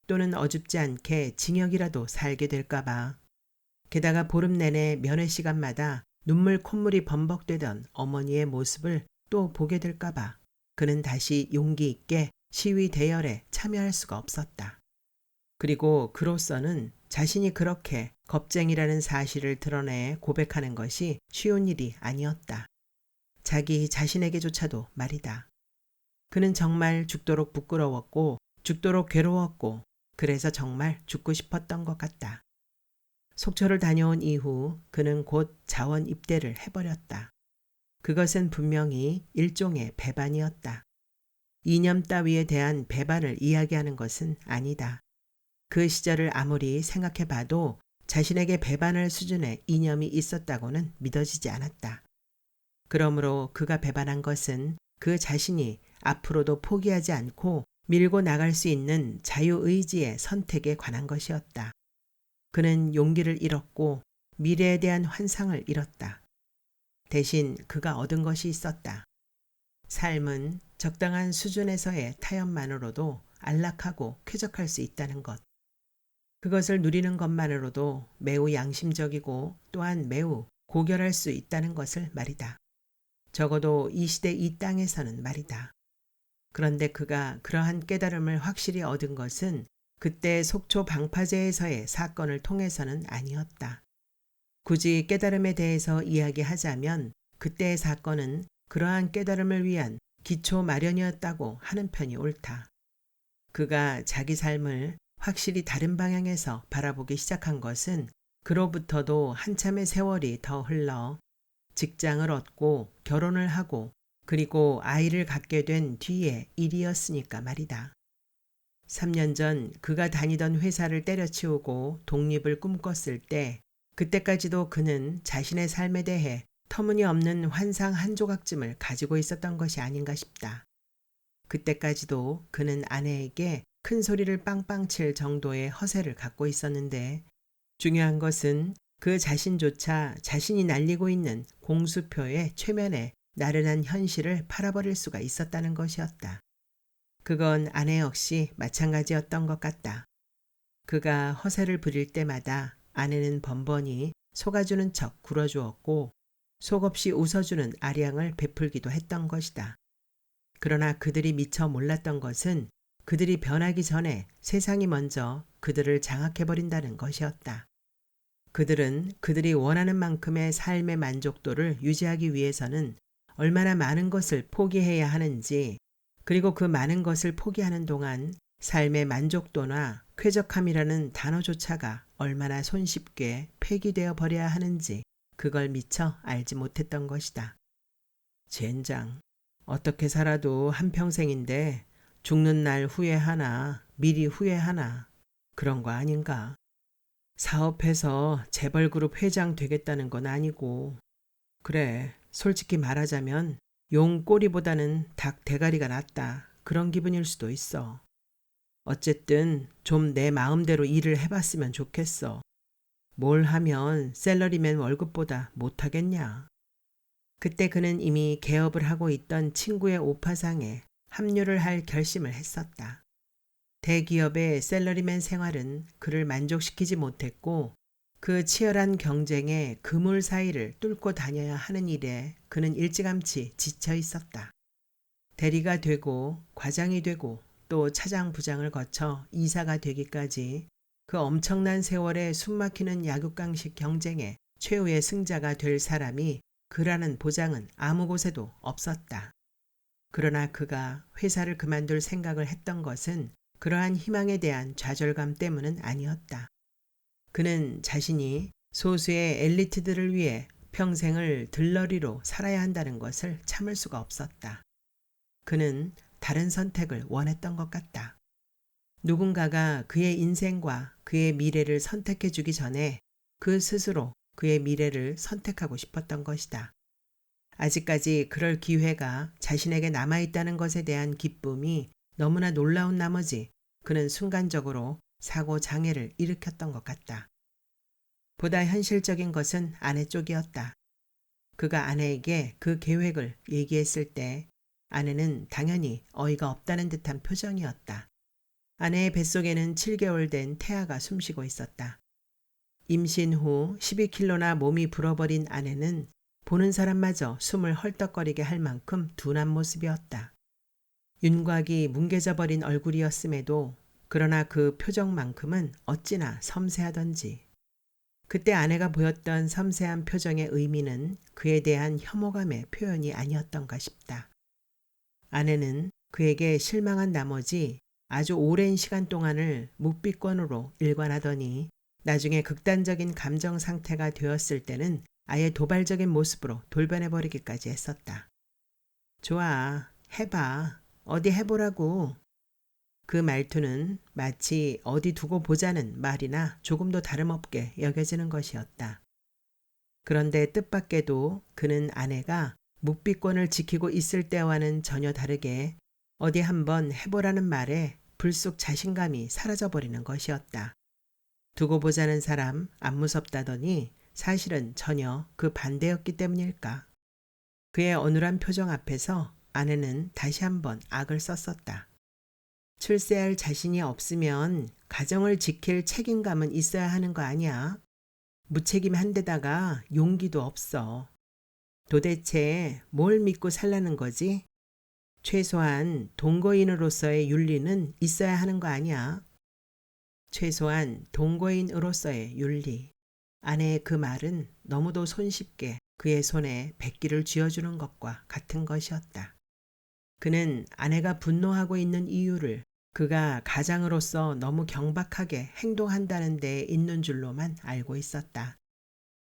또는 어줍지 않게 징역이라도 살게 될까봐 게다가 보름 내내 면회 시간마다 눈물 콧물이 범벅되던 어머니의 모습을 또 보게 될까봐 그는 다시 용기 있게 시위 대열에 참여할 수가 없었다. 그리고 그로서는 자신이 그렇게 겁쟁이라는 사실을 드러내 고백하는 것이 쉬운 일이 아니었다. 자기 자신에게조차도 말이다. 그는 정말 죽도록 부끄러웠고 죽도록 괴로웠고 그래서 정말 죽고 싶었던 것 같다. 속초를 다녀온 이후 그는 곧 자원 입대를 해버렸다. 그것은 분명히 일종의 배반이었다. 이념 따위에 대한 배반을 이야기하는 것은 아니다. 그 시절을 아무리 생각해봐도 자신에게 배반할 수준의 이념이 있었다고는 믿어지지 않았다. 그러므로 그가 배반한 것은 그 자신이 앞으로도 포기하지 않고 밀고 나갈 수 있는 자유의지의 선택에 관한 것이었다. 그는 용기를 잃었고 미래에 대한 환상을 잃었다. 대신 그가 얻은 것이 있었다. 삶은 적당한 수준에서의 타협만으로도 안락하고 쾌적할 수 있다는 것. 그것을 누리는 것만으로도 매우 양심적이고 또한 매우 고결할 수 있다는 것을 말이다. 적어도 이 시대 이 땅에서는 말이다. 그런데 그가 그러한 깨달음을 확실히 얻은 것은 그때 속초 방파제에서의 사건을 통해서는 아니었다. 굳이 깨달음에 대해서 이야기하자면 그때의 사건은 그러한 깨달음을 위한 기초 마련이었다고 하는 편이 옳다. 그가 자기 삶을 확실히 다른 방향에서 바라보기 시작한 것은 그로부터도 한참의 세월이 더 흘러 직장을 얻고 결혼을 하고 그리고 아이를 갖게 된 뒤의 일이었으니까 말이다. 3년 전 그가 다니던 회사를 때려치우고 독립을 꿈꿨을 때 그때까지도 그는 자신의 삶에 대해 터무니없는 환상 한 조각쯤을 가지고 있었던 것이 아닌가 싶다. 그때까지도 그는 아내에게 큰 소리를 빵빵 칠 정도의 허세를 갖고 있었는데 중요한 것은 그 자신조차 자신이 날리고 있는 공수표의 최면에 나른한 현실을 팔아버릴 수가 있었다는 것이었다. 그건 아내 역시 마찬가지였던 것 같다. 그가 허세를 부릴 때마다 아내는 번번이 속아주는 척 굴어주었고 속없이 웃어주는 아량을 베풀기도 했던 것이다. 그러나 그들이 미처 몰랐던 것은 그들이 변하기 전에 세상이 먼저 그들을 장악해버린다는 것이었다. 그들은 그들이 원하는 만큼의 삶의 만족도를 유지하기 위해서는 얼마나 많은 것을 포기해야 하는지, 그리고 그 많은 것을 포기하는 동안 삶의 만족도나 쾌적함이라는 단어조차가 얼마나 손쉽게 폐기되어 버려야 하는지 그걸 미처 알지 못했던 것이다. 젠장, 어떻게 살아도 한평생인데 죽는 날 후회하나 미리 후회하나 그런 거 아닌가. 사업해서 재벌그룹 회장 되겠다는 건 아니고 그래 솔직히 말하자면 용 꼬리보다는 닭 대가리가 낫다 그런 기분일 수도 있어. 어쨌든 좀 내 마음대로 일을 해봤으면 좋겠어. 뭘 하면 샐러리맨 월급보다 못하겠냐. 그때 그는 이미 개업을 하고 있던 친구의 오파상에 합류를 할 결심을 했었다. 대기업의 샐러리맨 생활은 그를 만족시키지 못했고 그 치열한 경쟁에 그물 사이를 뚫고 다녀야 하는 일에 그는 일찌감치 지쳐 있었다. 대리가 되고 과장이 되고 또 차장 부장을 거쳐 이사가 되기까지 그 엄청난 세월의 숨막히는 약육강식 경쟁에 최후의 승자가 될 사람이 그라는 보장은 아무 곳에도 없었다. 그러나 그가 회사를 그만둘 생각을 했던 것은 그러한 희망에 대한 좌절감 때문은 아니었다. 그는 자신이 소수의 엘리트들을 위해 평생을 들러리로 살아야 한다는 것을 참을 수가 없었다. 그는 다른 선택을 원했던 것 같다. 누군가가 그의 인생과 그의 미래를 선택해 주기 전에 그 스스로 그의 미래를 선택하고 싶었던 것이다. 아직까지 그럴 기회가 자신에게 남아있다는 것에 대한 기쁨이 너무나 놀라운 나머지 그는 순간적으로 사고 장애를 일으켰던 것 같다. 보다 현실적인 것은 아내 쪽이었다. 그가 아내에게 그 계획을 얘기했을 때 아내는 당연히 어이가 없다는 듯한 표정이었다. 아내의 뱃속에는 7개월 된 태아가 숨쉬고 있었다. 임신 후 12kg나 몸이 불어버린 아내는 보는 사람마저 숨을 헐떡거리게 할 만큼 둔한 모습이었다. 윤곽이 뭉개져 버린 얼굴이었음에도 그러나 그 표정만큼은 어찌나 섬세하던지. 그때 아내가 보였던 섬세한 표정의 의미는 그에 대한 혐오감의 표현이 아니었던가 싶다. 아내는 그에게 실망한 나머지 아주 오랜 시간 동안을 묵비권으로 일관하더니 나중에 극단적인 감정 상태가 되었을 때는 아예 도발적인 모습으로 돌변해버리기까지 했었다. 좋아, 해봐. 어디 해보라고. 그 말투는 마치 어디 두고 보자는 말이나 조금도 다름없게 여겨지는 것이었다. 그런데 뜻밖에도 그는 아내가 묵비권을 지키고 있을 때와는 전혀 다르게 어디 한번 해보라는 말에 불쑥 자신감이 사라져버리는 것이었다. 두고 보자는 사람 안 무섭다더니 사실은 전혀 그 반대였기 때문일까. 그의 어눌한 표정 앞에서 아내는 다시 한번 악을 썼었다. 출세할 자신이 없으면 가정을 지킬 책임감은 있어야 하는 거 아니야? 무책임한 데다가 용기도 없어. 도대체 뭘 믿고 살라는 거지? 최소한 동거인으로서의 윤리는 있어야 하는 거 아니야? 최소한 동거인으로서의 윤리. 아내의 그 말은 너무도 손쉽게 그의 손에 백기를 쥐어주는 것과 같은 것이었다. 그는 아내가 분노하고 있는 이유를 그가 가장으로서 너무 경박하게 행동한다는 데 있는 줄로만 알고 있었다.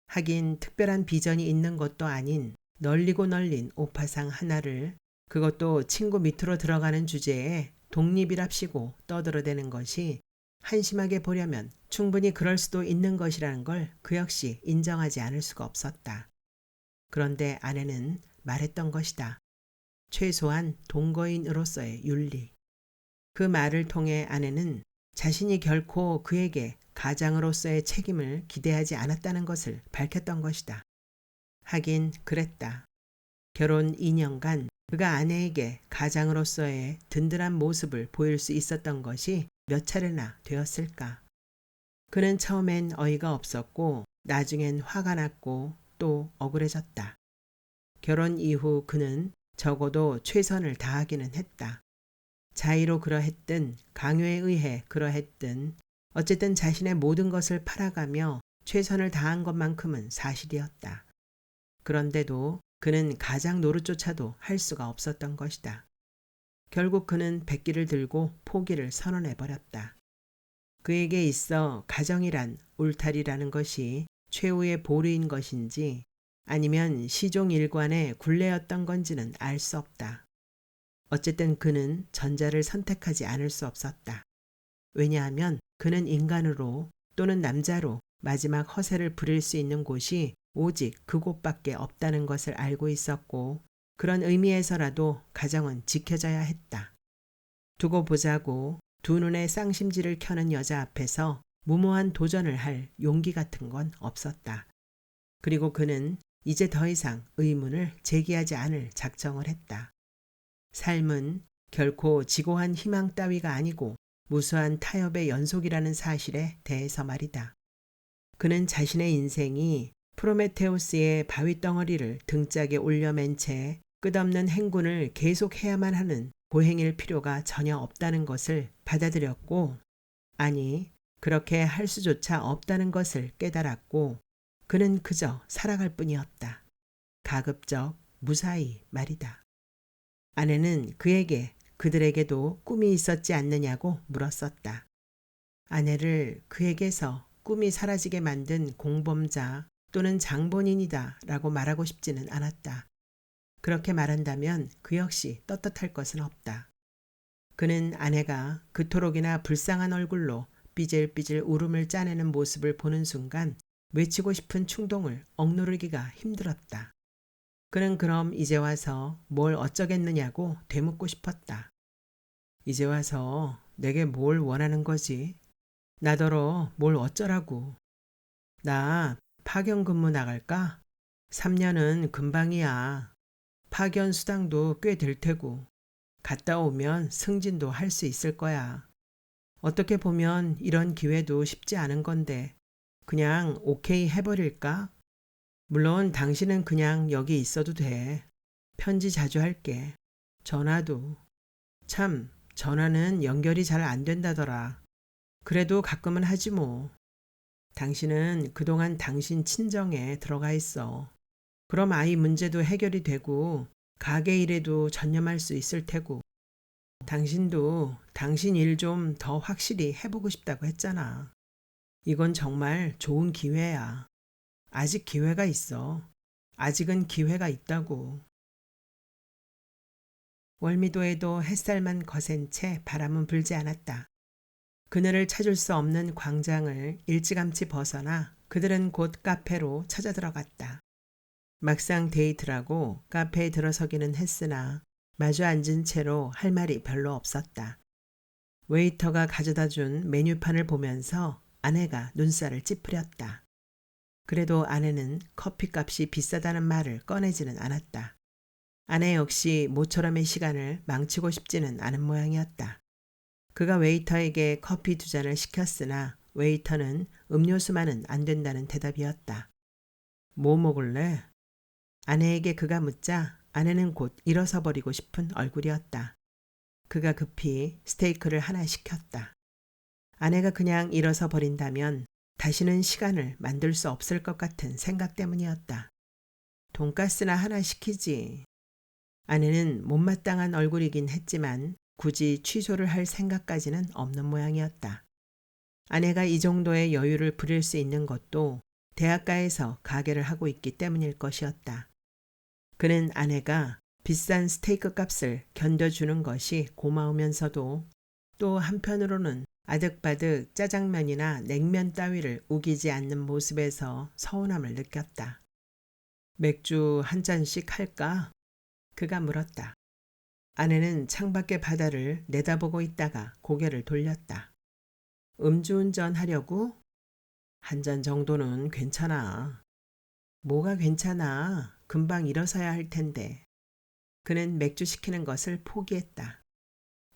하긴 특별한 비전이 있는 것도 아닌 널리고 널린 오파상 하나를 그것도 친구 밑으로 들어가는 주제에 독립이랍시고 떠들어대는 것이 한심하게 보려면 충분히 그럴 수도 있는 것이라는 걸 그 역시 인정하지 않을 수가 없었다. 그런데 아내는 말했던 것이다. 최소한 동거인으로서의 윤리. 그 말을 통해 아내는 자신이 결코 그에게 가장으로서의 책임을 기대하지 않았다는 것을 밝혔던 것이다. 하긴 그랬다. 결혼 2년간 그가 아내에게 가장으로서의 든든한 모습을 보일 수 있었던 것이 몇 차례나 되었을까. 그는 처음엔 어이가 없었고 나중엔 화가 났고 또 억울해졌다. 결혼 이후 그는 적어도 최선을 다하기는 했다. 자의로 그러했든 강요에 의해 그러했든 어쨌든 자신의 모든 것을 팔아가며 최선을 다한 것만큼은 사실이었다. 그런데도 그는 가장 노릇조차도 할 수가 없었던 것이다. 결국 그는 백기를 들고 포기를 선언해버렸다. 그에게 있어 가정이란 울타리라는 것이 최후의 보루인 것인지 아니면 시종 일관의 굴레였던 건지는 알 수 없다. 어쨌든 그는 전자를 선택하지 않을 수 없었다. 왜냐하면 그는 인간으로 또는 남자로 마지막 허세를 부릴 수 있는 곳이 오직 그곳밖에 없다는 것을 알고 있었고 그런 의미에서라도 가정은 지켜져야 했다. 두고 보자고 두 눈에 쌍심지를 켜는 여자 앞에서 무모한 도전을 할 용기 같은 건 없었다. 그리고 그는 이제 더 이상 의문을 제기하지 않을 작정을 했다. 삶은 결코 지고한 희망 따위가 아니고 무수한 타협의 연속이라는 사실에 대해서 말이다. 그는 자신의 인생이 프로메테우스의 바위 덩어리를 등짝에 올려맨 채 끝없는 행군을 계속해야만 하는 고행일 필요가 전혀 없다는 것을 받아들였고, 아니, 그렇게 할 수조차 없다는 것을 깨달았고, 그는 그저 살아갈 뿐이었다. 가급적 무사히 말이다. 아내는 그에게 그들에게도 꿈이 있었지 않느냐고 물었었다. 아내를 그에게서 꿈이 사라지게 만든 공범자 또는 장본인이다 라고 말하고 싶지는 않았다. 그렇게 말한다면 그 역시 떳떳할 것은 없다. 그는 아내가 그토록이나 불쌍한 얼굴로 삐질삐질 울음을 짜내는 모습을 보는 순간 외치고 싶은 충동을 억누르기가 힘들었다. 그는 그럼 이제 와서 뭘 어쩌겠느냐고 되묻고 싶었다. 이제 와서 내게 뭘 원하는 거지? 나더러 뭘 어쩌라고. 나 파견 근무 나갈까? 3년은 금방이야. 파견 수당도 꽤 될 테고. 갔다 오면 승진도 할 수 있을 거야. 어떻게 보면 이런 기회도 쉽지 않은 건데 그냥 오케이 해버릴까? 물론 당신은 그냥 여기 있어도 돼. 편지 자주 할게. 전화도. 참, 전화는 연결이 잘 안 된다더라. 그래도 가끔은 하지 뭐. 당신은 그동안 당신 친정에 들어가 있어. 그럼 아이 문제도 해결이 되고 가게 일에도 전념할 수 있을 테고. 당신도 당신 일 좀 더 확실히 해보고 싶다고 했잖아. 이건 정말 좋은 기회야. 아직 기회가 있어. 아직은 기회가 있다고. 월미도에도 햇살만 거센 채 바람은 불지 않았다. 그늘을 찾을 수 없는 광장을 일찌감치 벗어나 그들은 곧 카페로 찾아 들어갔다. 막상 데이트라고 카페에 들어서기는 했으나 마주 앉은 채로 할 말이 별로 없었다. 웨이터가 가져다 준 메뉴판을 보면서 아내가 눈살을 찌푸렸다. 그래도 아내는 커피값이 비싸다는 말을 꺼내지는 않았다. 아내 역시 모처럼의 시간을 망치고 싶지는 않은 모양이었다. 그가 웨이터에게 커피 2잔을 시켰으나 웨이터는 음료수만은 안 된다는 대답이었다. 뭐 먹을래? 아내에게 그가 묻자 아내는 곧 일어서 버리고 싶은 얼굴이었다. 그가 급히 스테이크를 하나 시켰다. 아내가 그냥 일어서 버린다면 다시는 시간을 만들 수 없을 것 같은 생각 때문이었다. 돈가스나 하나 시키지. 아내는 못마땅한 얼굴이긴 했지만 굳이 취소를 할 생각까지는 없는 모양이었다. 아내가 이 정도의 여유를 부릴 수 있는 것도 대학가에서 가게를 하고 있기 때문일 것이었다. 그는 아내가 비싼 스테이크 값을 견뎌주는 것이 고마우면서도 또 한편으로는 아득바득 짜장면이나 냉면 따위를 우기지 않는 모습에서 서운함을 느꼈다. 맥주 한 잔씩 할까? 그가 물었다. 아내는 창밖의 바다를 내다보고 있다가 고개를 돌렸다. 음주운전 하려고? 한 잔 정도는 괜찮아. 뭐가 괜찮아? 금방 일어서야 할 텐데. 그는 맥주 시키는 것을 포기했다.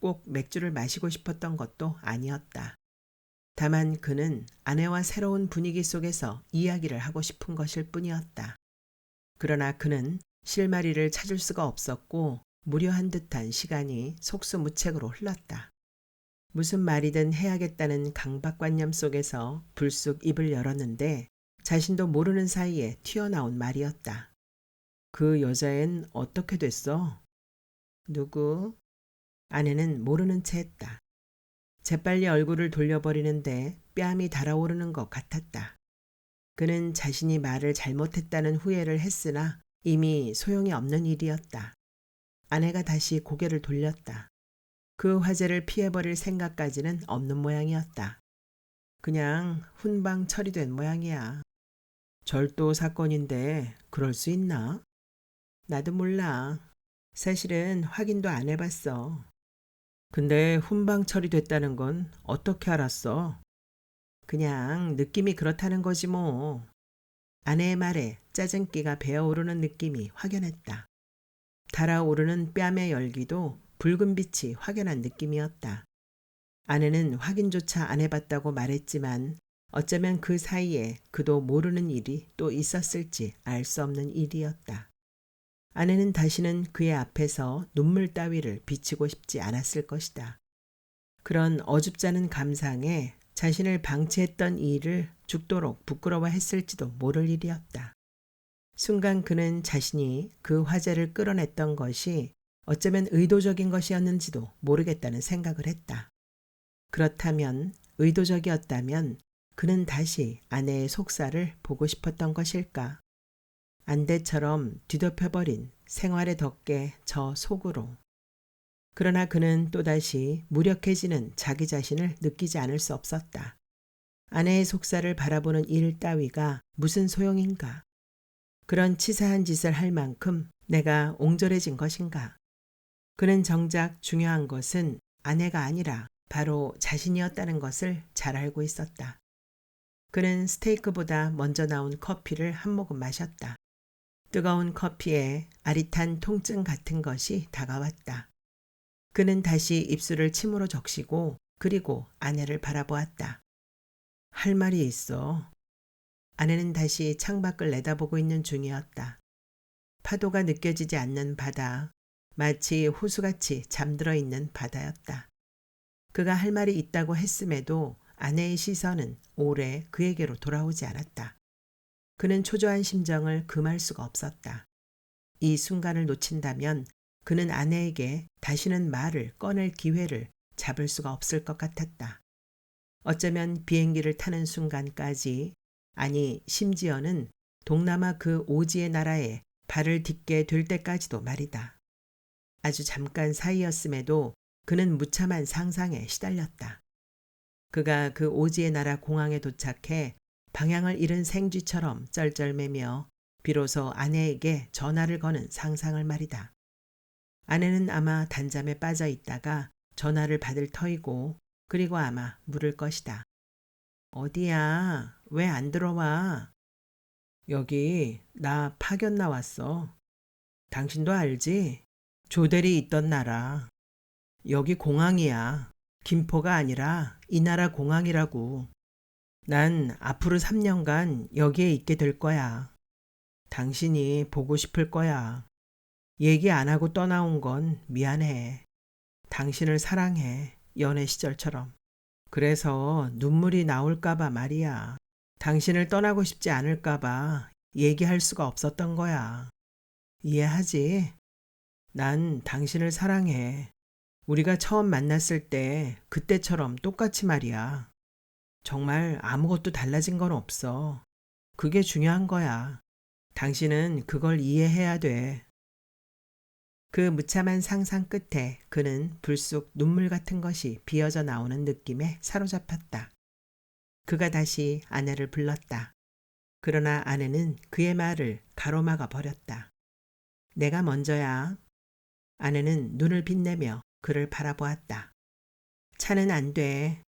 꼭 맥주를 마시고 싶었던 것도 아니었다. 다만 그는 아내와 새로운 분위기 속에서 이야기를 하고 싶은 것일 뿐이었다. 그러나 그는 실마리를 찾을 수가 없었고 무료한 듯한 시간이 속수무책으로 흘렀다. 무슨 말이든 해야겠다는 강박관념 속에서 불쑥 입을 열었는데 자신도 모르는 사이에 튀어나온 말이었다. 그 여자앤 어떻게 됐어? 누구? 아내는 모르는 채 했다. 재빨리 얼굴을 돌려버리는데 뺨이 달아오르는 것 같았다. 그는 자신이 말을 잘못했다는 후회를 했으나 이미 소용이 없는 일이었다. 아내가 다시 고개를 돌렸다. 그 화제를 피해버릴 생각까지는 없는 모양이었다. 그냥 훈방 처리된 모양이야. 절도 사건인데 그럴 수 있나? 나도 몰라. 사실은 확인도 안 해봤어. 근데 훈방 처리됐다는 건 어떻게 알았어? 그냥 느낌이 그렇다는 거지 뭐. 아내의 말에 짜증기가 배어오르는 느낌이 확연했다. 달아오르는 뺨의 열기도 붉은 빛이 확연한 느낌이었다. 아내는 확인조차 안 해봤다고 말했지만 어쩌면 그 사이에 그도 모르는 일이 또 있었을지 알 수 없는 일이었다. 아내는 다시는 그의 앞에서 눈물 따위를 비치고 싶지 않았을 것이다. 그런 어줍잖은 감상에 자신을 방치했던 이 일을 죽도록 부끄러워했을지도 모를 일이었다. 순간 그는 자신이 그 화제를 끌어냈던 것이 어쩌면 의도적인 것이었는지도 모르겠다는 생각을 했다. 그렇다면, 의도적이었다면 그는 다시 아내의 속살을 보고 싶었던 것일까? 안대처럼 뒤덮여버린 생활의 덕계 저 속으로. 그러나 그는 또다시 무력해지는 자기 자신을 느끼지 않을 수 없었다. 아내의 속살을 바라보는 일 따위가 무슨 소용인가? 그런 치사한 짓을 할 만큼 내가 옹졸해진 것인가? 그는 정작 중요한 것은 아내가 아니라 바로 자신이었다는 것을 잘 알고 있었다. 그는 스테이크보다 먼저 나온 커피를 한 모금 마셨다. 뜨거운 커피에 아릿한 통증 같은 것이 다가왔다. 그는 다시 입술을 침으로 적시고 그리고 아내를 바라보았다. 할 말이 있어. 아내는 다시 창밖을 내다보고 있는 중이었다. 파도가 느껴지지 않는 바다, 마치 호수같이 잠들어 있는 바다였다. 그가 할 말이 있다고 했음에도 아내의 시선은 오래 그에게로 돌아오지 않았다. 그는 초조한 심정을 금할 수가 없었다. 이 순간을 놓친다면 그는 아내에게 다시는 말을 꺼낼 기회를 잡을 수가 없을 것 같았다. 어쩌면 비행기를 타는 순간까지, 아니 심지어는 동남아 그 오지의 나라에 발을 딛게 될 때까지도 말이다. 아주 잠깐 사이였음에도 그는 무참한 상상에 시달렸다. 그가 그 오지의 나라 공항에 도착해 방향을 잃은 생쥐처럼 쩔쩔매며 비로소 아내에게 전화를 거는 상상을 말이다. 아내는 아마 단잠에 빠져 있다가 전화를 받을 터이고 그리고 아마 물을 것이다. 어디야? 왜 안 들어와? 여기 나 파견 나왔어. 당신도 알지? 조델이 있던 나라. 여기 공항이야. 김포가 아니라 이 나라 공항이라고. 난 앞으로 3년간 여기에 있게 될 거야. 당신이 보고 싶을 거야. 얘기 안 하고 떠나온 건 미안해. 당신을 사랑해. 연애 시절처럼. 그래서 눈물이 나올까봐 말이야. 당신을 떠나고 싶지 않을까봐 얘기할 수가 없었던 거야. 이해하지? 난 당신을 사랑해. 우리가 처음 만났을 때 그때처럼 똑같이 말이야. 정말 아무것도 달라진 건 없어. 그게 중요한 거야. 당신은 그걸 이해해야 돼. 그 무참한 상상 끝에 그는 불쑥 눈물 같은 것이 비어져 나오는 느낌에 사로잡혔다. 그가 다시 아내를 불렀다. 그러나 아내는 그의 말을 가로막아 버렸다. 내가 먼저야. 아내는 눈을 빛내며 그를 바라보았다. 차는 안 돼.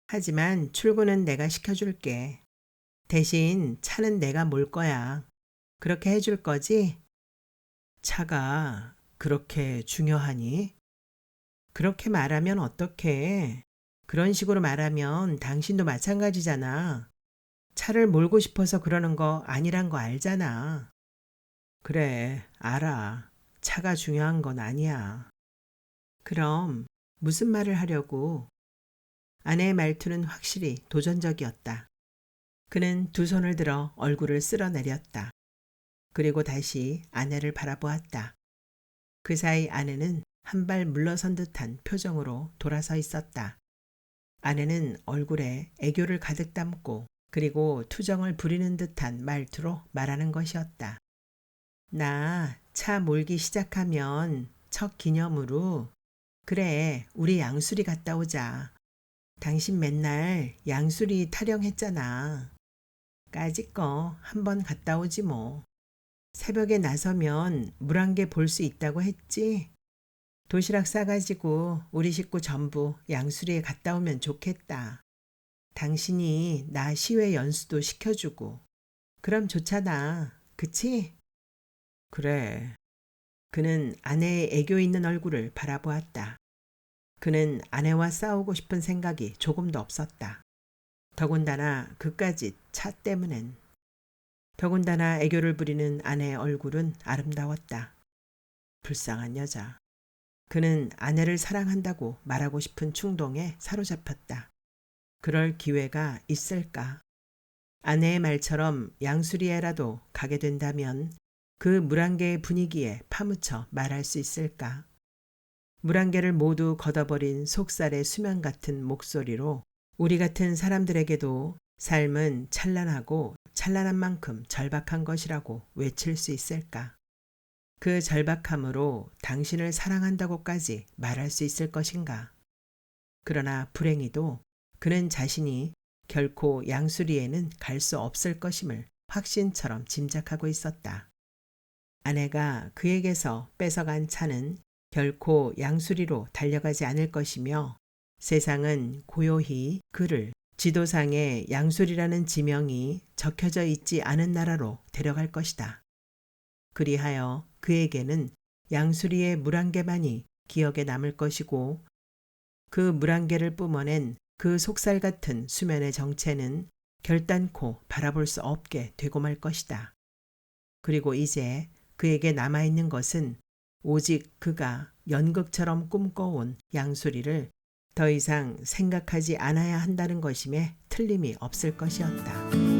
하지만 출근은 내가 시켜줄게. 대신 차는 내가 몰 거야. 그렇게 해줄 거지? 차가 그렇게 중요하니? 그렇게 말하면 어떡해. 그런 식으로 말하면 당신도 마찬가지잖아. 차를 몰고 싶어서 그러는 거 아니란 거 알잖아. 그래, 알아. 차가 중요한 건 아니야. 그럼 무슨 말을 하려고? 아내의 말투는 확실히 도전적이었다. 그는 두 손을 들어 얼굴을 쓸어내렸다. 그리고 다시 아내를 바라보았다. 그 사이 아내는 한 발 물러선 듯한 표정으로 돌아서 있었다. 아내는 얼굴에 애교를 가득 담고 그리고 투정을 부리는 듯한 말투로 말하는 것이었다. 나 차 몰기 시작하면 첫 기념으로 그래, 우리 양수리 갔다 오자. 당신 맨날 양수리 타령했잖아. 까짓거 한번 갔다 오지 뭐. 새벽에 나서면 물 한 개 볼 수 있다고 했지? 도시락 싸가지고 우리 식구 전부 양수리에 갔다 오면 좋겠다. 당신이 나 시외 연수도 시켜주고 그럼 좋잖아. 그치? 그래. 그는 아내의 애교 있는 얼굴을 바라보았다. 그는 아내와 싸우고 싶은 생각이 조금도 없었다. 더군다나 그까짓 차 때문엔. 더군다나 애교를 부리는 아내의 얼굴은 아름다웠다. 불쌍한 여자. 그는 아내를 사랑한다고 말하고 싶은 충동에 사로잡혔다. 그럴 기회가 있을까? 아내의 말처럼 양수리에라도 가게 된다면 그 물안개의 분위기에 파묻혀 말할 수 있을까? 물안개를 모두 걷어버린 속살의 수면 같은 목소리로 우리 같은 사람들에게도 삶은 찬란하고 찬란한 만큼 절박한 것이라고 외칠 수 있을까? 그 절박함으로 당신을 사랑한다고까지 말할 수 있을 것인가? 그러나 불행히도 그는 자신이 결코 양수리에는 갈 수 없을 것임을 확신처럼 짐작하고 있었다. 아내가 그에게서 뺏어간 차는 결코 양수리로 달려가지 않을 것이며 세상은 고요히 그를 지도상에 양수리라는 지명이 적혀져 있지 않은 나라로 데려갈 것이다. 그리하여 그에게는 양수리의 물안개만이 기억에 남을 것이고 그 물안개를 뿜어낸 그 속살 같은 수면의 정체는 결단코 바라볼 수 없게 되고 말 것이다. 그리고 이제 그에게 남아있는 것은 오직 그가 연극처럼 꿈꿔온 양수리를 더 이상 생각하지 않아야 한다는 것임에 틀림이 없을 것이었다.